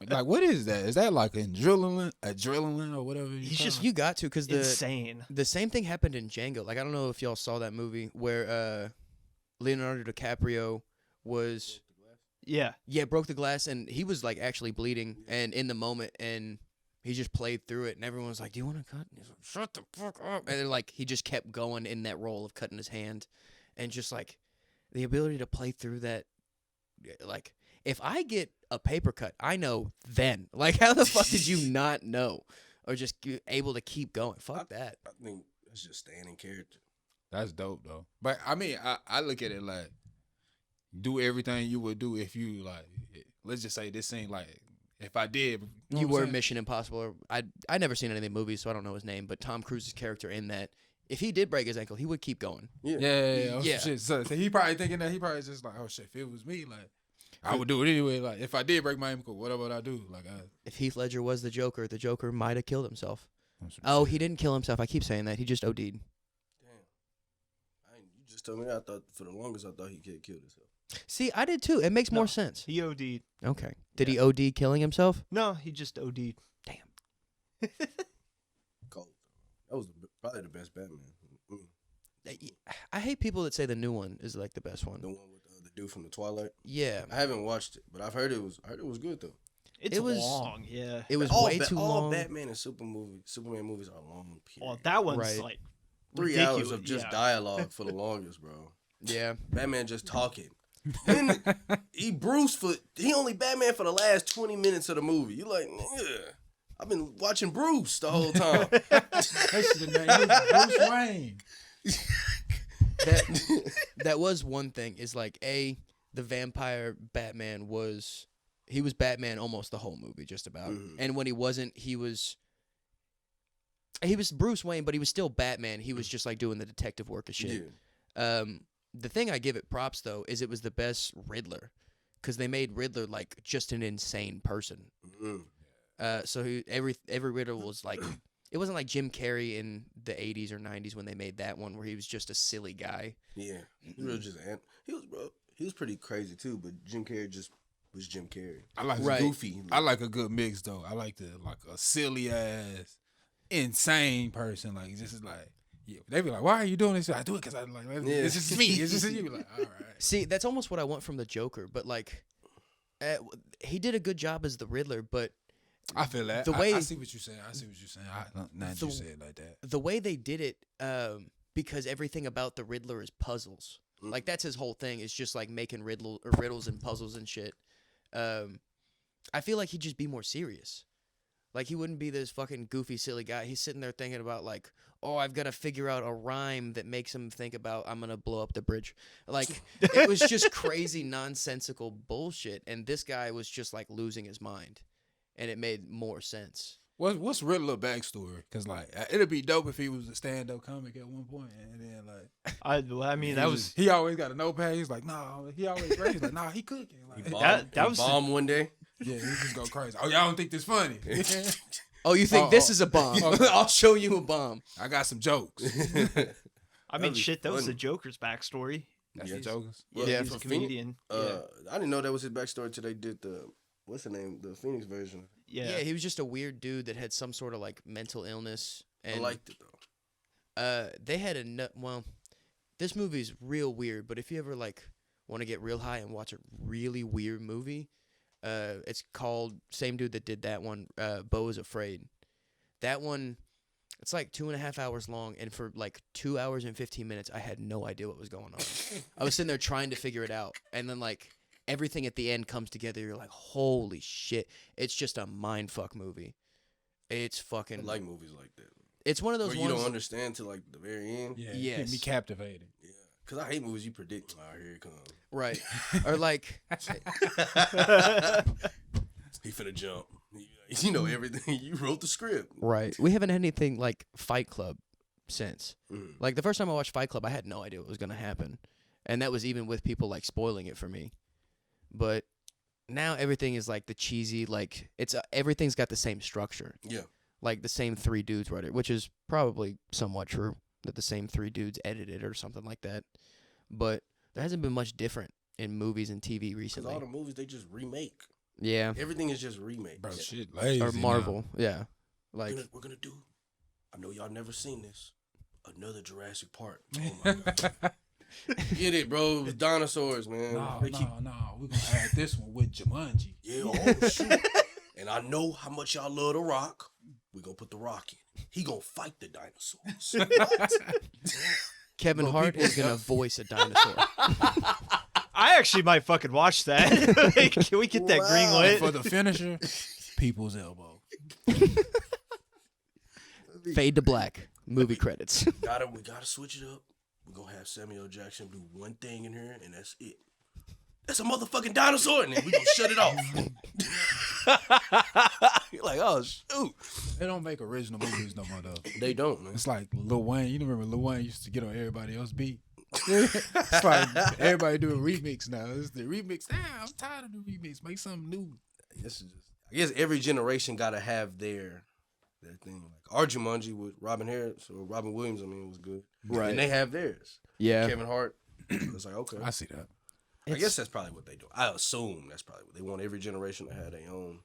Like, what is that? Is that like adrenaline or whatever? He's just You got to because insane. the same thing happened in Django. Like, I don't know if y'all saw that movie where Leonardo DiCaprio was Yeah, broke the glass, and he was like actually bleeding and in the moment, and he just played through it, and everyone was like, "Do you want to cut?" And he's like, "Shut the fuck up!" And then like he just kept going in that role of cutting his hand, and just like the ability to play through that. Like, if I get a paper cut, I know then. Like, how the fuck did you not know, or just able to keep going? Fuck that. I think that's just staying in character. That's dope though. But I mean, I look at it like do everything you would do if you like. Let's just say this scene like if I did. know You what I'm were saying? Mission Impossible. Or I never seen any of the movies, so I don't know his name. But Tom Cruise's character in that, if he did break his ankle, he would keep going. Yeah. Yeah. Shit. So he probably thinking that he probably just like, oh shit, if it was me, like I would do it anyway. Like if I did break my ankle, what would I do? Like If Heath Ledger was the Joker might have killed himself. Oh, he didn't kill himself. I keep saying that. He just OD'd. Damn. You just told me that. I thought for the longest I thought he could kill himself. See, I did too. It makes more sense. he OD'd. Okay. Did he OD killing himself? No, he just OD'd. Cold. That was probably the best Batman. I hate people that say the new one is like the best one. The one with the dude from the Twilight. Yeah. I haven't watched it, but I've heard it was good though. It's It was- long, yeah. It was all way too all long. Batman and Superman movies are long. Period. Well, that one's Right. like 3 ridiculous. hours of just yeah. dialogue for the longest, bro. Yeah. Batman just talking. Then he only Batman for the last 20 minutes of the movie. You like, yeah. I've been watching Bruce the whole time. that's the name. Bruce Wayne. That was one thing is like the vampire Batman was Batman almost the whole movie just about. And when he wasn't, he was Bruce Wayne, but he was still Batman. He was just like doing the detective work of shit. Yeah. The thing I give it props though is it was the best Riddler because they made Riddler like just an insane person. So every Riddler was like it wasn't like Jim Carrey in the 80s or 90s when they made that one where he was just a silly guy. Yeah. He was pretty crazy too, but Jim Carrey just was Jim Carrey. I like Right. Goofy. I like a good mix though. I like a silly ass, insane person. Like this is like, yeah. They be like, "Why are you doing this?" I do it because I like. It's just me. It's just you. Like, all right. See, that's almost what I want from the Joker, but like he did a good job as the Riddler, but I feel that. The way- I see what you're saying. Now that you say it like that. the way they did it, because everything about the Riddler is puzzles. Like that's his whole thing is just like making riddles and puzzles and shit. I feel like he'd just be more serious. Like he wouldn't be this fucking goofy, silly guy. He's sitting there thinking about like, oh, I've got to figure out a rhyme that makes him think about I'm gonna blow up the bridge. Like it was just crazy, nonsensical bullshit. And this guy was just like losing his mind, and it made more sense. What's Riddler backstory? Because like it'd be dope if he was a stand-up comic at one point, and then like I mean, that was he always got a notepad. He's like, no, he always raised like, nah, he cooking. Like, that was bomb one day. yeah, he just go crazy. Oh, y'all don't think this funny? Oh, you think this is a bomb? I'll show you a bomb. I got some jokes. I mean, be shit, that was funny. the Joker's backstory. That's Yes. the jokers. Well, Yeah, He's a for Phoenix- comedian. I didn't know that was his backstory until they did what's the name? The Phoenix version. Yeah, he was just a weird dude that had some sort of like mental illness. And I liked it though. they had well, this movie's real weird, but if you ever like want to get real high and watch a really weird movie, it's called, same dude that did that one, Beau is Afraid. That one, it's like 2.5 hours long, and for like 2 hours and 15 minutes, I had no idea what was going on. I was sitting there trying to figure it out, and then like everything at the end comes together. You're like, holy shit! It's just a mindfuck movie. It's fucking. I like movies like that. It's one of those where ones you don't understand till like the very end. Yeah, yes. Get me captivated. Yeah, because I hate movies you predict. Oh, here it comes. Right. Or like. He finna jump. You know everything. You wrote the script. Right. We haven't had anything like Fight Club since. Mm. Like the first time I watched Fight Club, I had no idea what was gonna happen, and that was even with people like spoiling it for me. But now everything is like the cheesy, like it's everything's got the same structure. Yeah. Like the same 3 dudes wrote it, which is probably somewhat true that the same 3 dudes edited it or something like that. But there hasn't been much different in movies and TV Because recently. all the movies they just remake. Yeah. Everything is just remake. Bro, Yeah. shit lazy Or Marvel. now. Yeah. Like We're gonna do. I know y'all never seen this. Another Jurassic Park. Oh my god. Get it, bro. It was dinosaurs, man. No, They keep- we're gonna add this one with Jumanji. Yeah, oh shoot. And I know how much y'all love The Rock. We gonna put The Rock in. He gonna fight the dinosaurs. What? Kevin Well, Hart people- is gonna voice a dinosaur. I actually might fucking watch that. Can we get that green Wow. lit? For the finisher, people's elbow. Fade to black. Movie credits. We gotta switch it up. We're gonna have Samuel Jackson do one thing in here, and that's it. That's a motherfucking dinosaur, and then we gonna shut it off. You're like, oh shoot. They don't make original movies no more though. They don't, man. It's like Lil Wayne. You remember Lil Wayne used to get on everybody else's beat? It's like everybody doing remix now. It's the remix. Damn, I'm tired of the remix. Make something new. I guess every generation gotta have their thing. Like our Jumanji with Robin Harris or Robin Williams, I mean, was good. Right. And they have theirs. Yeah. Kevin Hart. It's like, okay. I see that. I guess that's probably what they do. I assume that's probably what they want every generation to have their own.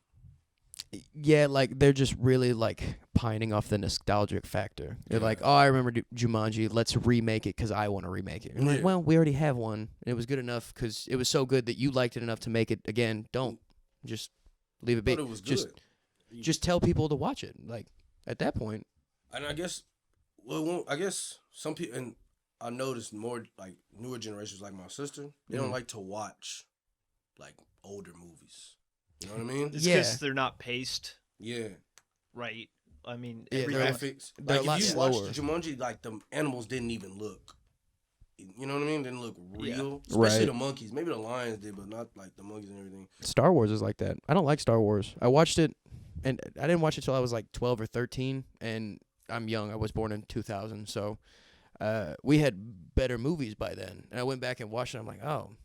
Yeah, like they're just really like pining off the nostalgic factor. They're like, oh, I remember Jumanji. Let's remake it because I want to remake it. And like, Yeah. well, we already have one. And it was good enough because it was so good that you liked it enough to make it again. Don't just leave it be. But it was good. Just tell people to watch it. Like at that point, And I guess, well, I guess some people, and I noticed more like newer generations, like my sister, they don't like to watch like older movies. You know what I mean? It's Yeah. because they're not paced Yeah. right. I mean, Yeah, every they're- Graphics. they're Like a lot if you slower. watched Jumanji, like the animals didn't even look. You know what I mean? Didn't look Yeah. real. Especially Right. the monkeys. Maybe the lions did, but not like the monkeys and everything. Star Wars is like that. I don't like Star Wars. I watched it, and I didn't watch it till I was like 12 or 13, and I'm young. I was born in 2000, so we had better movies by then. And I went back and watched it. I'm like, oh,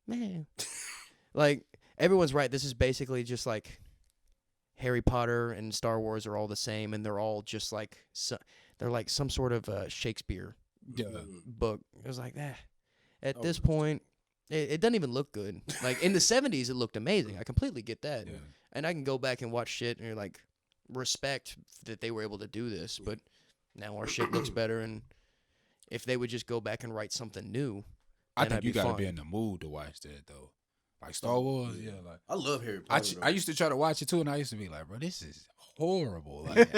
man. Like, everyone's right. This is basically just like Harry Potter and Star Wars are all the same, and they're all just like, they're like some sort of Shakespeare Yeah. book. It was like, at Oh, this point, it doesn't even look good. Like, in the 70s, it looked amazing. I completely get that. Yeah. And I can go back and watch shit and you're like, respect that they were able to do this, but now our shit looks better. And if they would just go back and write something new, I then think I'd you be gotta fine. be in the mood to watch that though. Like Star Wars, yeah. Like I love Harry Potter. I used to try to watch it too, and I used to be like, bro, this is horrible. Like,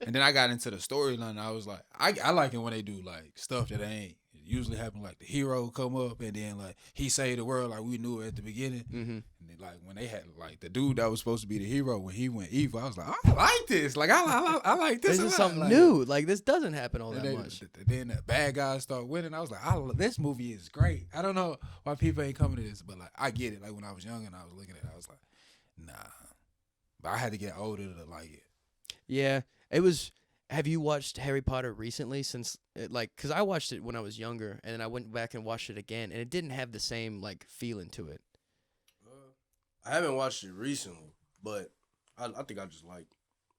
and then I got into the storyline. I was like, I like it when they do like stuff that ain't usually happen. Like the hero come up and then like he saved the world like we knew at the beginning. Mm-hmm. And then, like when they had like the dude that was supposed to be the hero when he went evil, I was like, I like this. Like I like this. This a is lot. something Like, new. Like, this doesn't happen all and that much. then the bad guys start winning. I was like, this movie is great. I don't know why people ain't coming to this, but like I get it. Like when I was young and I was looking at it, I was like, nah. But I had to get older to like it. Yeah. It was. Have you watched Harry Potter recently? Since, because I watched it when I was younger, and then I went back and watched it again, and it didn't have the same, like, feeling to it. I haven't watched it recently, but I think I just like.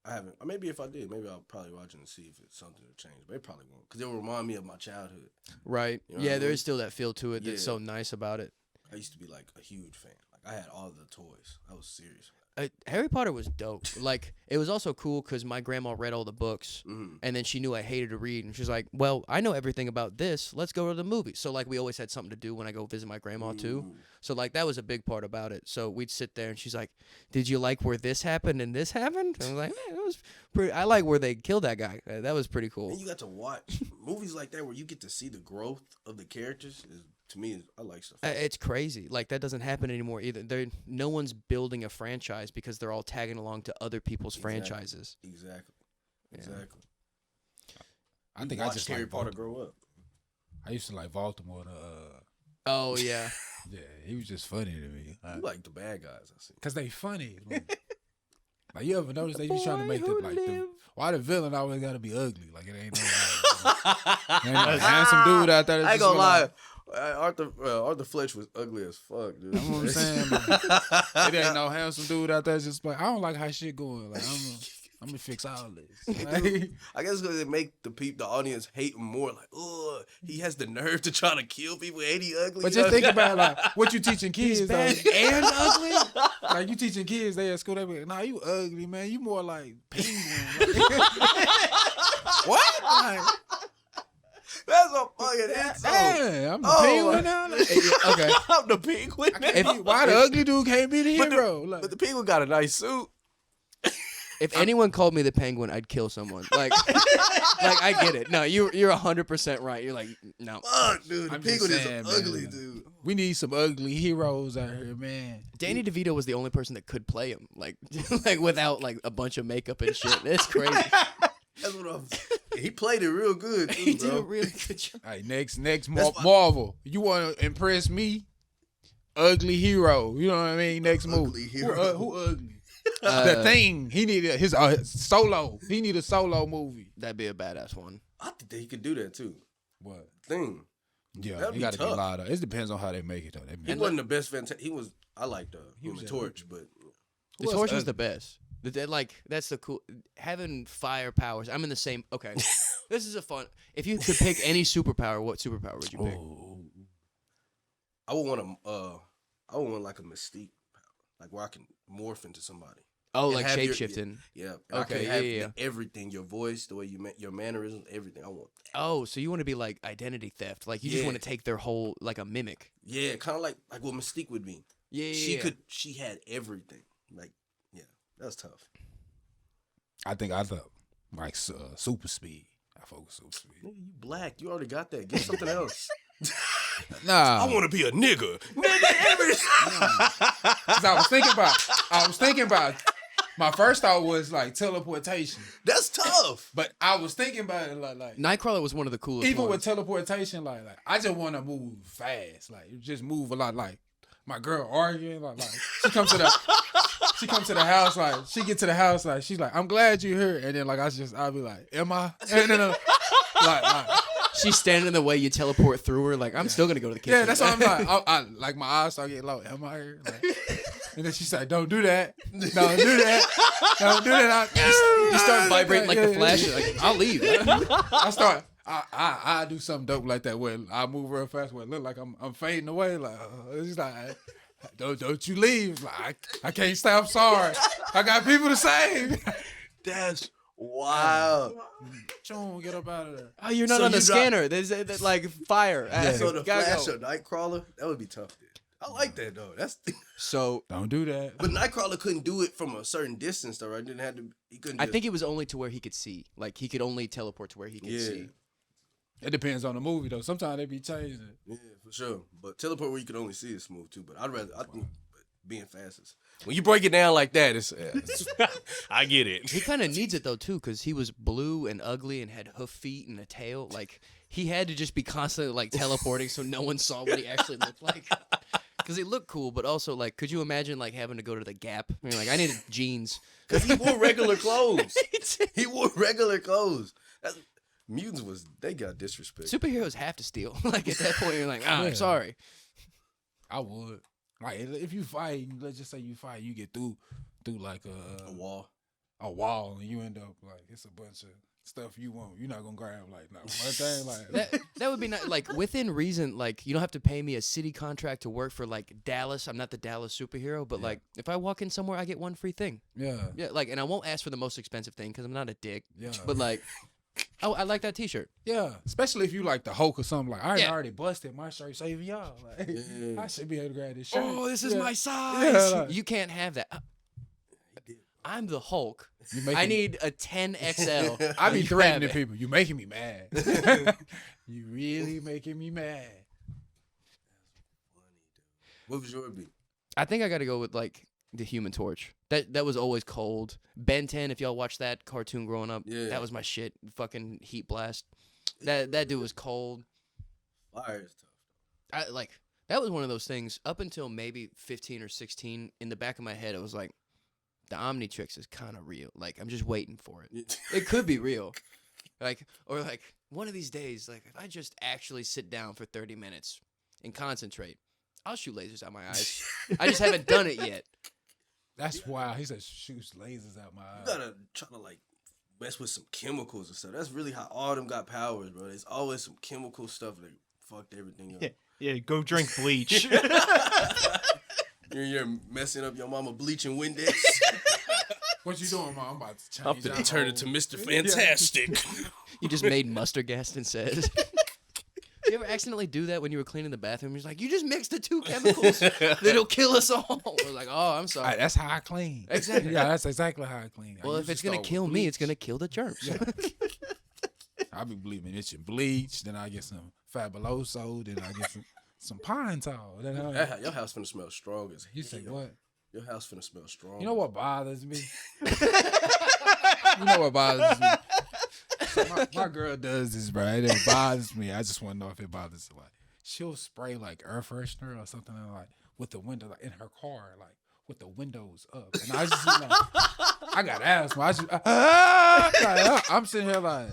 I haven't. Maybe if I did, maybe I'll probably watch it and see if it's something to change. But it probably won't, because it will remind me of my childhood. Right. You know what Yeah, I there mean? is still that feel to it that's Yeah. so nice about it. I used to be like a huge fan. Like I had all the toys. I was serious. Harry Potter was dope. Like, it was also cool because my grandma read all the books, and then she knew I hated to read, and she's like, "Well, I know everything about this. Let's go to the movies." So like, we always had something to do when I go visit my grandma too. So like, that was a big part about it. So we'd sit there, and she's like, "Did you like where this happened and this happened?" And I was like, "Man, it was pretty. I like where they killed that guy. That was pretty cool." And you got to watch movies like that where you get to see the growth of the characters. To me, I like stuff. It's crazy. Like, that doesn't happen anymore either. No one's building a franchise because they're all tagging along to other people's franchises. Exactly. Yeah. Exactly. I think I I just Harry like Potter grow up. I used to like Voldemort. Oh yeah. Yeah, he was just funny to me. You like the bad guys, I see. Cause they funny. Like you ever notice they be trying to make why the villain always gotta be ugly? Like it ain't no handsome dude out there. I ain't gonna lie. Arthur Fletch was ugly as fuck, dude. You know what I'm saying? Like, it ain't no handsome dude out there. Just like I don't like how shit going. Like I'm gonna fix all this. Like, I guess because it make the audience hate him more. Like, oh, he has the nerve to try to kill people. Ain't he ugly? but just think about like what you teaching kids. He's bad though. and ugly. Like you teaching kids, they at school. They be like, "Nah, you ugly, man. You more like penguin." What? Like, That's a fucking insult. damn, I'm the penguin now. Like, Okay, I'm the penguin. why the ugly dude can't be the But hero? Like, But the penguin got a nice suit. If anyone called me the Penguin, I'd kill someone. Like, I get it. No, you're 100% right. You're like, no. Fuck, dude. The I'm just penguin saying, is ugly, man. dude. we need some ugly heroes out here, man. Danny DeVito was the only person that could play him, like without like a bunch of makeup and shit. It's crazy. That's what I'm. He played it real good, too, He did bro. a really good job. All right, next That's why- Marvel. You want to impress me? Ugly hero. You know what I mean? Next Ugly movie. hero. Who ugly? The Thing. He needed his solo. He need a solo movie. That'd be a badass one. I think that he could do that too. What? Thing. Yeah, That'd he be got to get a tough. lot of. It depends on how they make it though. He wasn't the best He was. I liked was Human a- Torch, but The else Torch was ugly? the best. Like, that's the cool. Having fire powers. I'm in the same. Okay. This is a fun. If you could pick any superpower, what superpower would you pick? I would want I would want like a mystique power, like where I can morph into somebody. Oh, And like have your- shapeshifting. Yeah. Okay, I can have yeah. everything, your voice, the way your mannerisms, everything. I want. Oh, so you want to be like identity theft? Like you just Yeah. want to take their whole, like a mimic. Yeah, kind of like what Mystique would be. Yeah, She had everything. Like, yeah, that's tough. I think I thought like super speed. I focus super speed. Nigga, you black. You already got that. Get something else. Nah, I want to be a nigga. Nigga, everything. 'cause I was thinking about. My first thought was like teleportation, That's tough. but I was thinking about it like Nightcrawler was one of the coolest. even with ones. teleportation, like I just want to move fast, like just move a lot. Like my girl arguing, like she comes to the house, like she get to the house, like she's like, "I'm glad you're here," and then like I'll be like, "Am I?" And then like She's standing in the way. You teleport through her. Like I'm still gonna go to the kitchen. yeah, that's what I'm like. I like my eyes start getting low. Am I here? Like, and then she said, "Don't do that. Don't do that. Don't do that." You start vibrating like the Flash. You're like I'll leave. I do something dope like that where I move real fast where it look like I'm fading away. Like it's like don't you leave. Like I can't stay. I'm sorry. I got people to save. That's wild. Chon, get up out of there. Oh, you're not So on the you got- scanner. There's like fire. So the Gotta Flash go. or Nightcrawler, that would be tough, dude. I like that though. That's So Don't do that. but Nightcrawler couldn't do it from a certain distance though, right? Didn't have to. He couldn't. I think it was only to where he could see. Like he could only teleport to where he could Yeah. see. It depends on the movie though. Sometimes they be changing. Yeah, for sure. But teleport where you can only see is smooth too. But I think being fast is when you break it down like that. It's I get it. He kind of needs it though too, because he was blue and ugly and had hoof feet and a tail. Like he had to just be constantly like teleporting so no one saw what he actually looked like. Because he looked cool, but also like, could you imagine like having to go to the Gap? I mean, like I needed jeans. Because he wore regular clothes. He wore regular clothes. Mutants they got disrespect. Superheroes have to steal. Like at that point, you're like, ah, Yeah. sorry. I would. Like if you fight, let's just say you fight, you get through like A wall. a wall, and you end up like it's a bunch of stuff you want. You're not gonna grab like one thing like that would be not like within reason. Like you don't have to pay me a city contract to work for like Dallas. I'm not the Dallas superhero, but like if I walk in somewhere, I get one free thing. Yeah. Like, and I won't ask for the most expensive thing because I'm not a dick. Yeah. But like, I like that T-shirt. Yeah, especially if you like the Hulk or something. Like I already busted my shirt, saving y'all. Like I should be able to grab this shirt. Oh, this is my size. Yeah, like, you can't have that. I'm the Hulk. I need a 10XL. I be threatening people. You making me mad. You really making me mad. What was your beat? I think I got to go with like the Human Torch. That was always cold. Ben 10, if y'all watched that cartoon growing up, that was my shit. Fucking Heat Blast. That dude was cold. Fire is tough. That was one of those things. Up until maybe 15 or 16, in the back of my head, it was like, the Omnitrix is kind of real. Like, I'm just waiting for it. It could be real. Or one of these days, like, if I just actually sit down for 30 minutes and concentrate, I'll shoot lasers out my eyes. I just haven't done it yet. That's wild. He said shoots lasers out my eyes. You gotta try to, like, mess with some chemicals and stuff. That's really how all them got powers, bro. There's always some chemical stuff that fucked everything up. Yeah, go drink bleach. You're messing up your mama bleaching Windex. What you doing, Mom? I'm about to change. I'm finna turn it to Mr. Fantastic. You just made mustard gas and said. You ever accidentally do that when you were cleaning the bathroom? You're like, you just mixed the two chemicals that'll kill us all. We're like, oh, I'm sorry. That's how I clean. Exactly. Yeah, that's exactly how I clean. Well, if it's gonna kill me, it's gonna kill the germs. Yeah. I be believing it's in bleach. Then I get some Fabuloso. Then I get some pine tar. Then your house finna smell strong as hell. You say what? Your house finna smell strong. You know what bothers me? You know what bothers me? So my girl does this, bro. It bothers me. I just want to know if it bothers her. Like, she'll spray like air freshener or something like with the window, like in her car, like with the windows up. And I just like, I got asthma. I'm sitting here like,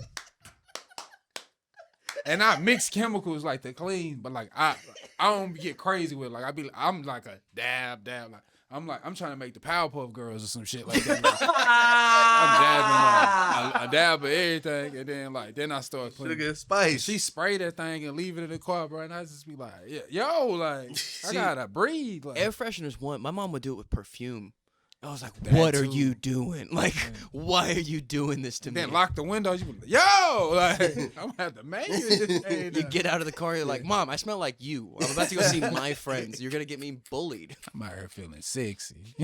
and I mix chemicals like to clean, but like I don't get crazy with it. Like I'm like a dab like. I'm trying to make the Powerpuff Girls or some shit like that. Like, I'm dabbing I dab at everything, and then I start putting sugar and spice. She spray that thing and leave it in the car, bro, and I just be like, yo, like I gotta breathe. Like, air fresheners one. My mom would do it with perfume. I was like, what are you doing? Like, why are you doing this to me? Then lock the windows. You be like, yo, like, I'm going to have to make it. You get out of the car, you're like, Mom, I smell like you. I'm about to go see my friends. You're going to get me bullied. I'm out here feeling sexy.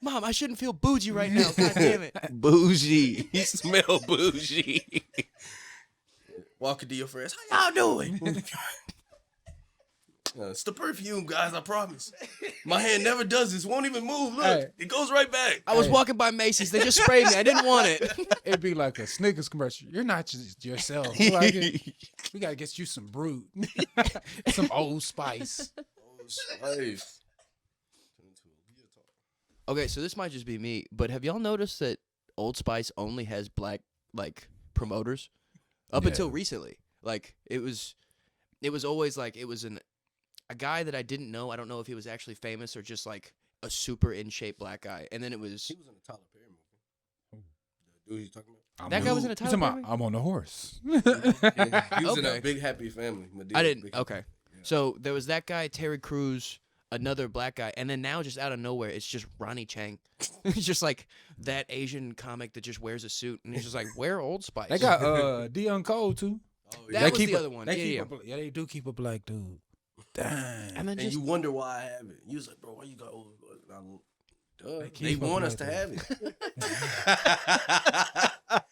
Mom, I shouldn't feel bougie right now. God damn it. Bougie. You smell bougie. Walking to your friends. How y'all doing? It's the perfume, guys, I promise. My hand never does this. Won't even move. Look, it goes right back. I was walking by Macy's. They just sprayed me. I didn't want it. It'd be like a Snickers commercial. You're not just yourself. We got to get you some Brute. Some Old Spice. Old Spice. Okay, so this might just be me, but have y'all noticed that Old Spice only has black, like, promoters? Up until recently. Like, it was always like, it was a guy that I didn't know. I don't know if he was actually famous or just like a super in shape black guy. And then he was in a Tyler Perry movie. The dude you talking about? That guy was in a Tyler Perry movie? I'm on the horse. He was in a Big Happy Family. I didn't. Okay. Yeah. So there was that guy, Terry Crews, another black guy, and then now just out of nowhere, it's just Ronnie Chang. He's just like that Asian comic that just wears a suit, and he's just like, wear Old Spice. They got Deion Cole too. Oh, yeah. That was the other one. They do keep a black dude. Damn. And you wonder why I have it. You was like, bro, why you got Old Spice? They want us to have it.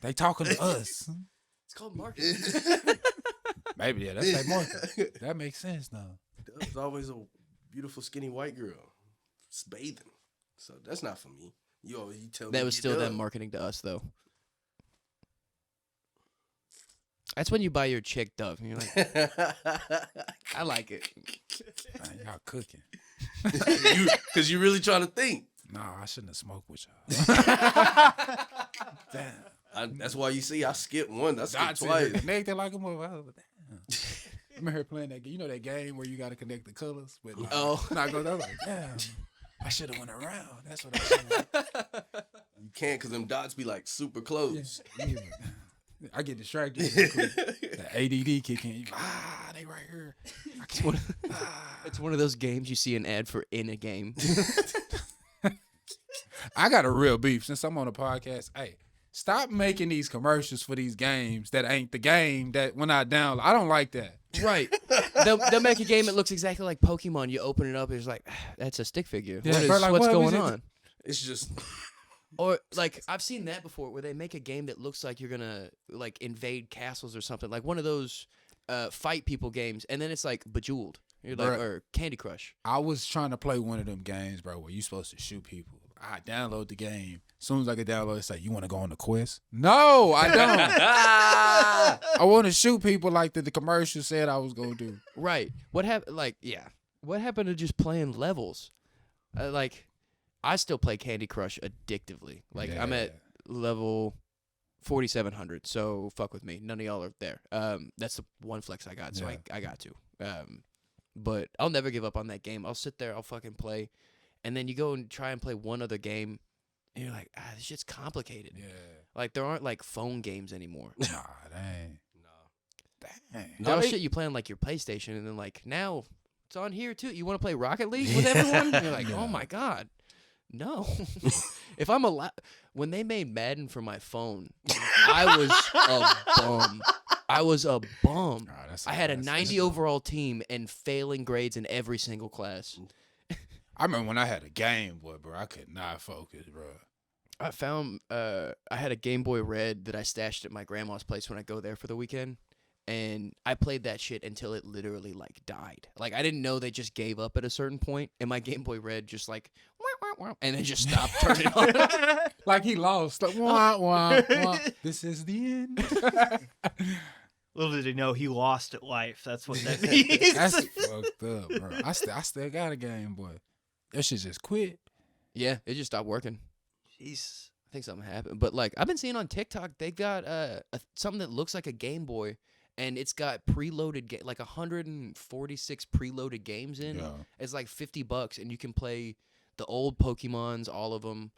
They talking to us. It's called marketing. Maybe, that's like marketing. That makes sense now. There's always a beautiful skinny white girl bathing. So that's not for me. You tell me that was still them marketing to us though. That's when you buy your chick Dove and you're like, I like it. Man, y'all cooking. Because you really trying to think. Nah, I shouldn't have smoked with y'all. Damn. That's why you see I skipped one. I skipped twice. They like a motherfucker. Damn. I'm here playing that game. You know that game where you got to connect the colors? With like, not go there like, damn. I should have went around. That's what I should have. You can't because them dots be like super close. Yeah. I get distracted. The ADD kick in. They right here. I can't. It's one of those games you see an ad for in a game. I got a real beef since I'm on a podcast. Hey, stop making these commercials for these games that ain't the game that when I download. I don't like that. Right. They'll make a game that looks exactly like Pokemon. You open it up, it's like, that's a stick figure. Yeah, bro, like, what's what going is it? on? It's just Or like I've seen that before where they make a game that looks like you're gonna like invade castles or something. Like one of those fight people games, and then it's like Bejeweled. You're like, Bruh. or Candy Crush. I was trying to play one of them games, bro, where you supposed to shoot people. I download the game. As soon as I get download, it's like, you want to go on the quest? No, I don't. I want to shoot people like the commercial said I was going to do. Right. What happened? Like, yeah. What happened to just playing levels? Like, I still play Candy Crush addictively. Like, I'm at level 4,700, so fuck with me. None of y'all are there. That's the one flex I got, so I got to. But I'll never give up on that game. I'll sit there, I'll fucking play, and then you go and try and play one other game, and you're like, this shit's complicated. Yeah. Like, there aren't, like, phone games anymore. Nah, dang. Dang. There's shit you play on, like, your PlayStation, and then, like, now it's on here, too. You want to play Rocket League with everyone? And you're like, oh, my God. No. If I'm allowed... When they made Madden for my phone, I was a bum. I was a bum. I had a 90 overall team and failing grades in every single class. I remember when I had a Game Boy, bro. I could not focus, bro. I found I had a Game Boy Red that I stashed at my grandma's place when I go there for the weekend, and I played that shit until it literally like died. Like I didn't know they just gave up at a certain point, and my Game Boy Red just like and then just stopped turning on. Like he lost. Like, wah, wah, wah. This is the end. Little did he know he lost at life. That's what that means. That's fucked up, bro. I still got a Game Boy. That shit just quit. Yeah, it just stopped working. Jeez. I think something happened. But like I've been seeing on TikTok, they've got something that looks like a Game Boy, and it's got preloaded like 146 preloaded games in. Yeah. It's like $50, and you can play the old Pokemons, all of them.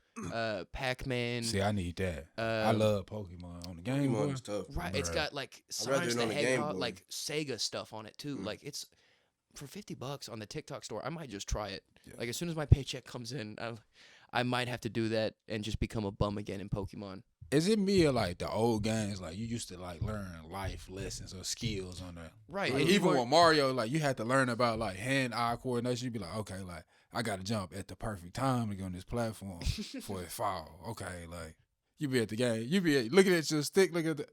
Pac-Man. See, I need that. I love Pokemon on the Game Boy. Pokemon's tough. Right, it's got like I'd rather Sonic it the on the Game Hedgehog, Boy. like Sega stuff on it too. Like it's for $50 on the TikTok store. I might just try it. Yeah. Like as soon as my paycheck comes in, I might have to do that and just become a bum again in Pokemon. Is it me or like the old games? Like you used to like learn life lessons or skills on that. Right. Like, and you even weren't- with Mario, like you had to learn about like hand-eye coordination. You'd be like, okay, like I got to jump at the perfect time to get on this platform for it fall. Okay, like you be at the game, you be looking at your stick, look at the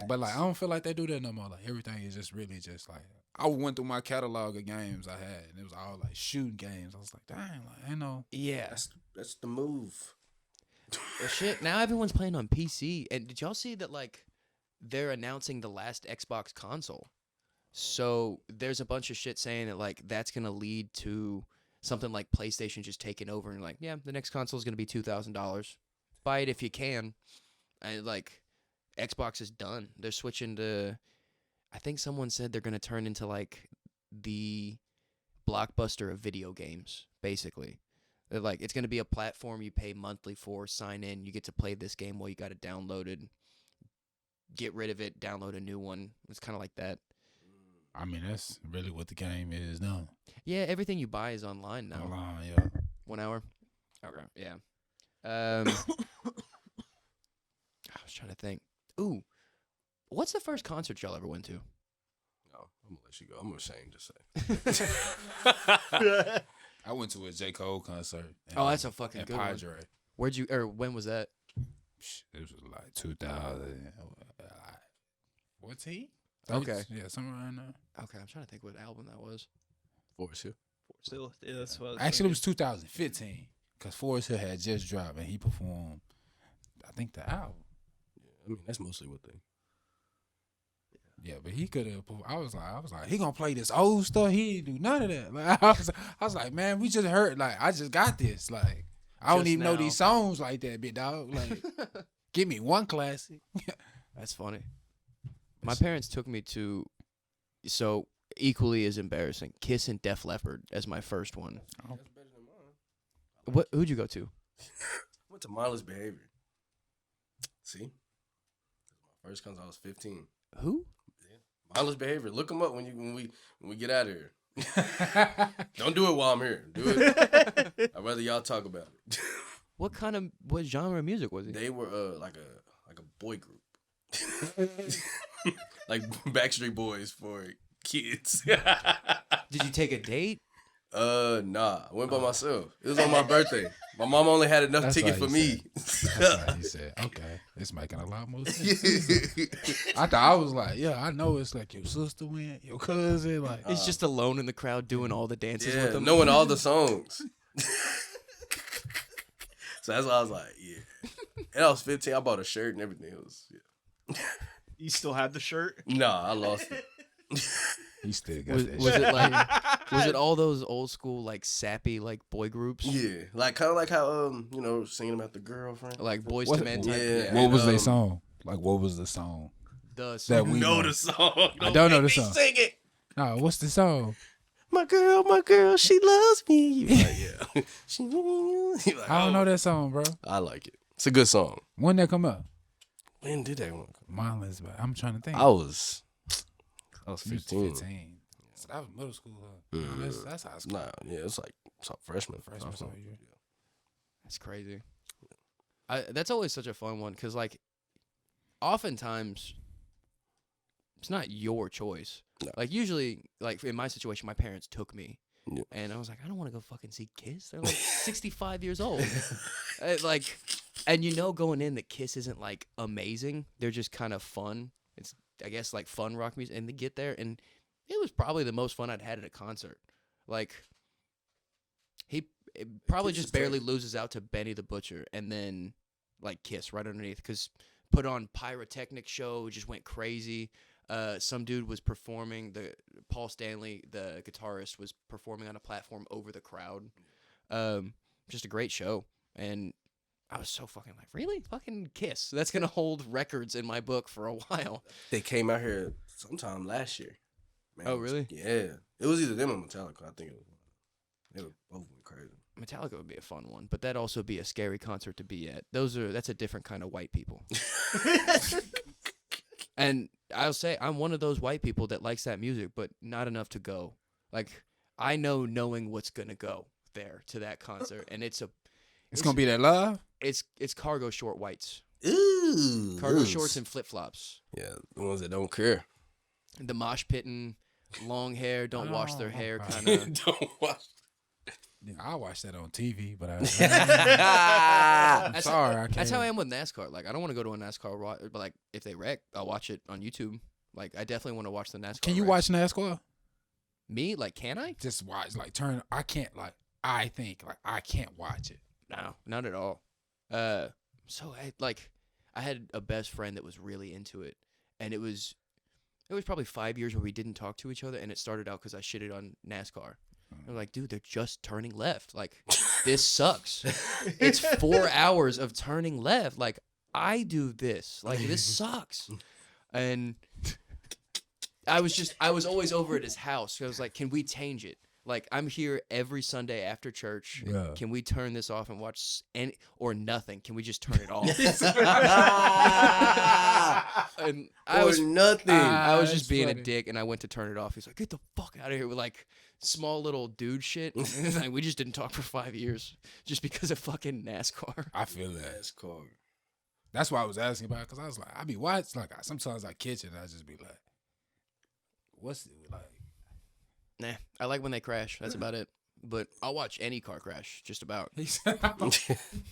But like I don't feel like they do that no more. Like everything is just really just like I went through my catalog of games I had, and it was all like shooting games. I was like, dang, like I know. Yeah. That's the move. Well, shit. Now everyone's playing on PC. And did y'all see that like they're announcing the last Xbox console? So there's a bunch of shit saying that like that's gonna lead to something like PlayStation just taking over and like, yeah, the next console is gonna be $2,000. Buy it if you can. And like Xbox is done. They're switching to. I think someone said they're gonna turn into like the Blockbuster of video games, basically. They're like it's gonna be a platform you pay monthly for, sign in, you get to play this game while you got it downloaded. Get rid of it, download a new one. It's kind of like that. I mean, that's really what the game is now. Yeah, everything you buy is online now. Online, yeah. 1 hour. Okay, yeah. I was trying to think. Ooh, what's the first concert y'all ever went to? No, I'm gonna let you go. I'm ashamed to say. I went to a J. Cole concert. Oh, that's a fucking at good one. Padre. Where'd you? Or when was that? It was like 2014. Okay. Yeah, somewhere around there. Okay, I'm trying to think what album that was. Force Hill. Still, yeah, that's what I was Actually, it was 2015 because Forrest Hill had just dropped and he performed, I think, the album. Yeah, I mean that's mostly what they. Yeah, but he could have. I was like, he gonna play this old stuff. He didn't do none of that. Like, I was like, man, we just heard. Like, I just got this. Like, I don't Just even know now. these songs like that, big dog. Like, give me one classic. That's funny. My parents took me to, so equally as embarrassing, Kiss and Def Leppard as my first one. Who'd you go to? Went to Mindless Behavior. See? My first concert, I was 15. Who? Yeah. Mindless Behavior. Look them up when we get out of here. Don't do it while I'm here. Do it. I'd rather y'all talk about it. What genre of music was it? They were like a boy group. Like Backstreet Boys for kids. Did you take a date? Nah. I went by myself. It was on my birthday. My mom only had enough ticket for me. That's why he said, okay, it's making a lot more sense. I was like, yeah, I know it's like your sister went, your cousin, like He's just alone in the crowd doing all the dances with them. Knowing all the songs. So that's why I was like, yeah. And I was 15. I bought a shirt and everything. It was, yeah. You still have the shirt? Nah, I lost it. he still got Was that it shit. like? Was it all those old school like sappy like boy groups? Yeah, like kind of like how singing about the girlfriend, Like Boys to Men type. Yeah. What was their And, song? Like, what was the song? The That song. we know know. the song. I don't know the make me song. Sing it. No, what's the song? My girl, she loves me. You like, yeah. You like, I don't know that song, bro. I like it. It's a good song. When that come up? When did that one come? Mindless, but I'm trying to think. I was You was 15. 15. So that was middle school, huh? Mm. That's high school. Nah, yeah, it's like freshman. Freshman sophomore year. That's crazy. That's always such a fun one because like, oftentimes, it's not your choice. No. Like usually, like in my situation, my parents took me, Yeah. and I was like, I don't want to go fucking see Kiss. They're like 65 years old. And going in that Kiss isn't like amazing. They're just kind of fun. It's I guess like fun rock music, and they get there, and it was probably the most fun I'd had at a concert. Like he probably Kiss just is barely tight. loses out to Benny the Butcher, and then like Kiss right underneath because put on pyrotechnic show, just went crazy. Some dude was performing. Paul Stanley, the guitarist, was performing on a platform over the crowd. Just a great show, and I was so fucking like, really, fucking Kiss. That's gonna hold records in my book for a while. They came out here sometime last year. Man, Oh, really? Yeah. It was either them or Metallica. I think it was. They were both went crazy. Metallica would be a fun one, but that'd also be a scary concert to be at. That's a different kind of white people. And I'll say I'm one of those white people that likes that music, but not enough to go. Like I know knowing what's gonna go there to that concert, and it's gonna be that live? It's cargo short whites, Ooh. cargo shorts and flip flops. Yeah, the ones that don't care. The mosh pitting, long hair, don't wash their hair, okay. kind of. Don't watch. Yeah, I watched that on TV, but I'm That's sorry, I can't. That's how I am with NASCAR. Like I don't want to go to a NASCAR, but like if they wreck, I'll watch it on YouTube. Like I definitely want to watch the NASCAR. Can you wrecks. watch NASCAR? Me? Like can I? Just watch, like turn. I can't, like I think, like I can't watch it. No, not at all. So I had a best friend that was really into it, and it was probably 5 years where we didn't talk to each other, and it started out because I shitted on NASCAR. I'm like, dude, they're just turning left. Like, this sucks. It's 4 hours of turning left. Like, I do this. Like, this sucks. And I was always over at his house. I was like, can we change it? Like, I'm here every Sunday after church. Yeah. Can we turn this off and watch or nothing? Can we just turn it off? And I was nothing. I was that's just being funny. a dick, and I went to turn it off. He's like, "Get the fuck out of here!" With like small little dude shit. Like, we just didn't talk for 5 years just because of fucking NASCAR. I feel that. That's cool. That's why I was asking about it, because I was like, I be watching, like sometimes I catch it and I just be like, what's it like? Nah, I like when they crash. That's about it. But I'll watch any car crash, just about.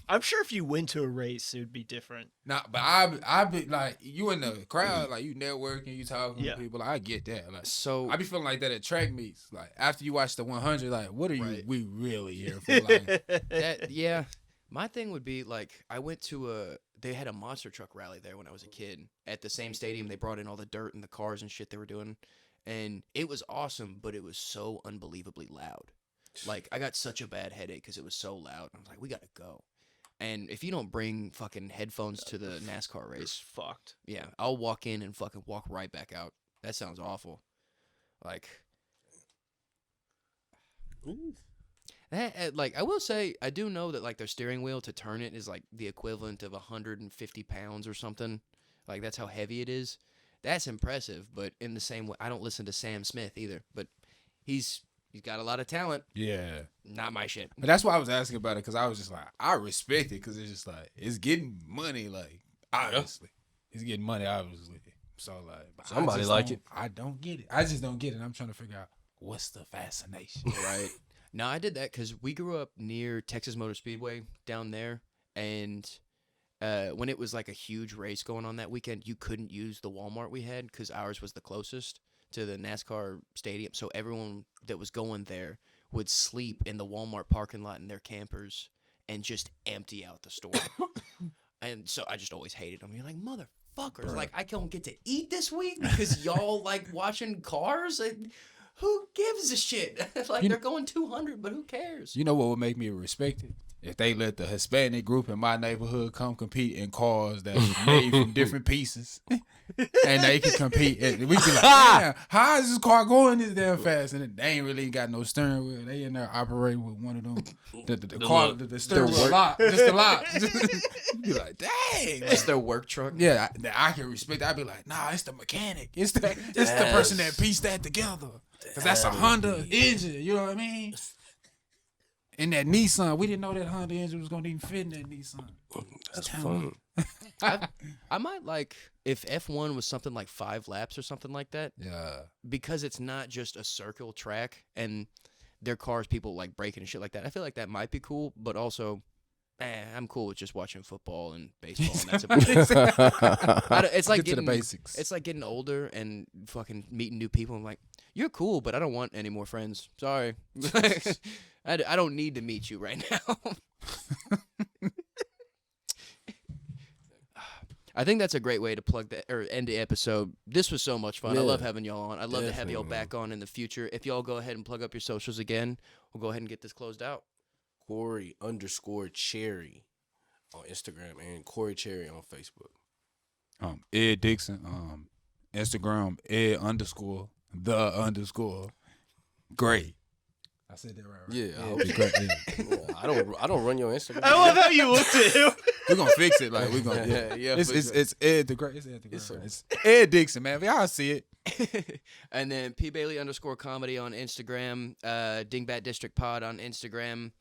I'm sure if you went to a race, it would be different. Nah, but I be like, you in the crowd, like you networking, you talking Yeah. to people. Like, I get that. Like, So I be feeling like that at track meets. Like after you watch the 100, like what are Right. we really here for? Like, that yeah, my thing would be like I went to they had a monster truck rally there when I was a kid at the same stadium. They brought in all the dirt and the cars and shit they were doing, and it was awesome, but it was so unbelievably loud. Like I got such a bad headache because it was so loud. I was like, we gotta go. And if you don't bring fucking headphones to the NASCAR race, Fucked. yeah, I'll walk in and fucking walk right back out. That sounds awful. Like Like, I will say, I do know that like their steering wheel to turn it is like the equivalent of 150 pounds or something. Like, that's how heavy it is. That's impressive. But in the same way, I don't listen to Sam Smith either. But he's got a lot of talent. Yeah. Not my shit. But that's why I was asking about it, because I was just like, I respect it, because it's just like, it's getting money, like, obviously. It's getting money, obviously. So, like, somebody like it. I don't get it. I just don't get it. I'm trying to figure out what's the fascination. Right. No, I did that because we grew up near Texas Motor Speedway down there. And when it was like a huge race going on that weekend, you couldn't use the Walmart we had because ours was the closest to the NASCAR stadium. So everyone that was going there would sleep in the Walmart parking lot in their campers and just empty out the store. And so I just always hated them. You're like, motherfuckers, like, I don't get to eat this week because y'all like watching cars? And who gives a shit? Like, they're going 200, but who cares? You know what would make me respect it? If they let the Hispanic group in my neighborhood come compete in cars that's made from different pieces, and they can compete, and we be like, damn, how is this car going this damn fast? And they ain't really got no steering wheel. They in there operating with one of them, the steering wheel lock, just the lock. You be like, dang, It's their work truck. yeah, I can respect that. I'd be like, nah, it's the mechanic. It's the person that pieced that together. Because that's a Honda engine, you know what I mean? And that Nissan, we didn't know that Honda engine was going to even fit in that Nissan. That's fun. I might like if F1 was something like 5 laps or something like that. Yeah. Because it's not just a circle track and their cars, people like braking and shit like that. I feel like that might be cool, but also, I'm cool with just watching football and baseball, and that's about it. It's like Get to getting the basics. It's like getting older and fucking meeting new people. I'm like, you're cool, but I don't want any more friends. Sorry. I don't need to meet you right now. I think that's a great way to plug that or end the episode. This was so much fun. Yeah. I love having y'all on. I'd love to have y'all Definitely, back on in the future. If y'all go ahead and plug up your socials again, we'll go ahead and get this closed out. Corey_Cherry on Instagram and Corey Cherry on Facebook. Edd Dixon, Instagram, Ed_the_Gray. I said that right? Yeah, I hope Ed the Gray. Yeah, I don't run your Instagram. I love how you looked at him. We're gonna fix it. Like we're gonna. Yeah, It's Ed the Gray. It's Ed the Gray. Yes, sir. It's Ed Dixon, man. Y'all see it. And then _Bailey_ on Instagram, Dingbat District Pod on Instagram.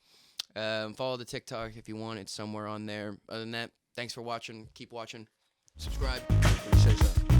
Follow the TikTok if you want. It's somewhere on there. Other than that, thanks for watching. Keep watching. Subscribe. Appreciate y'all.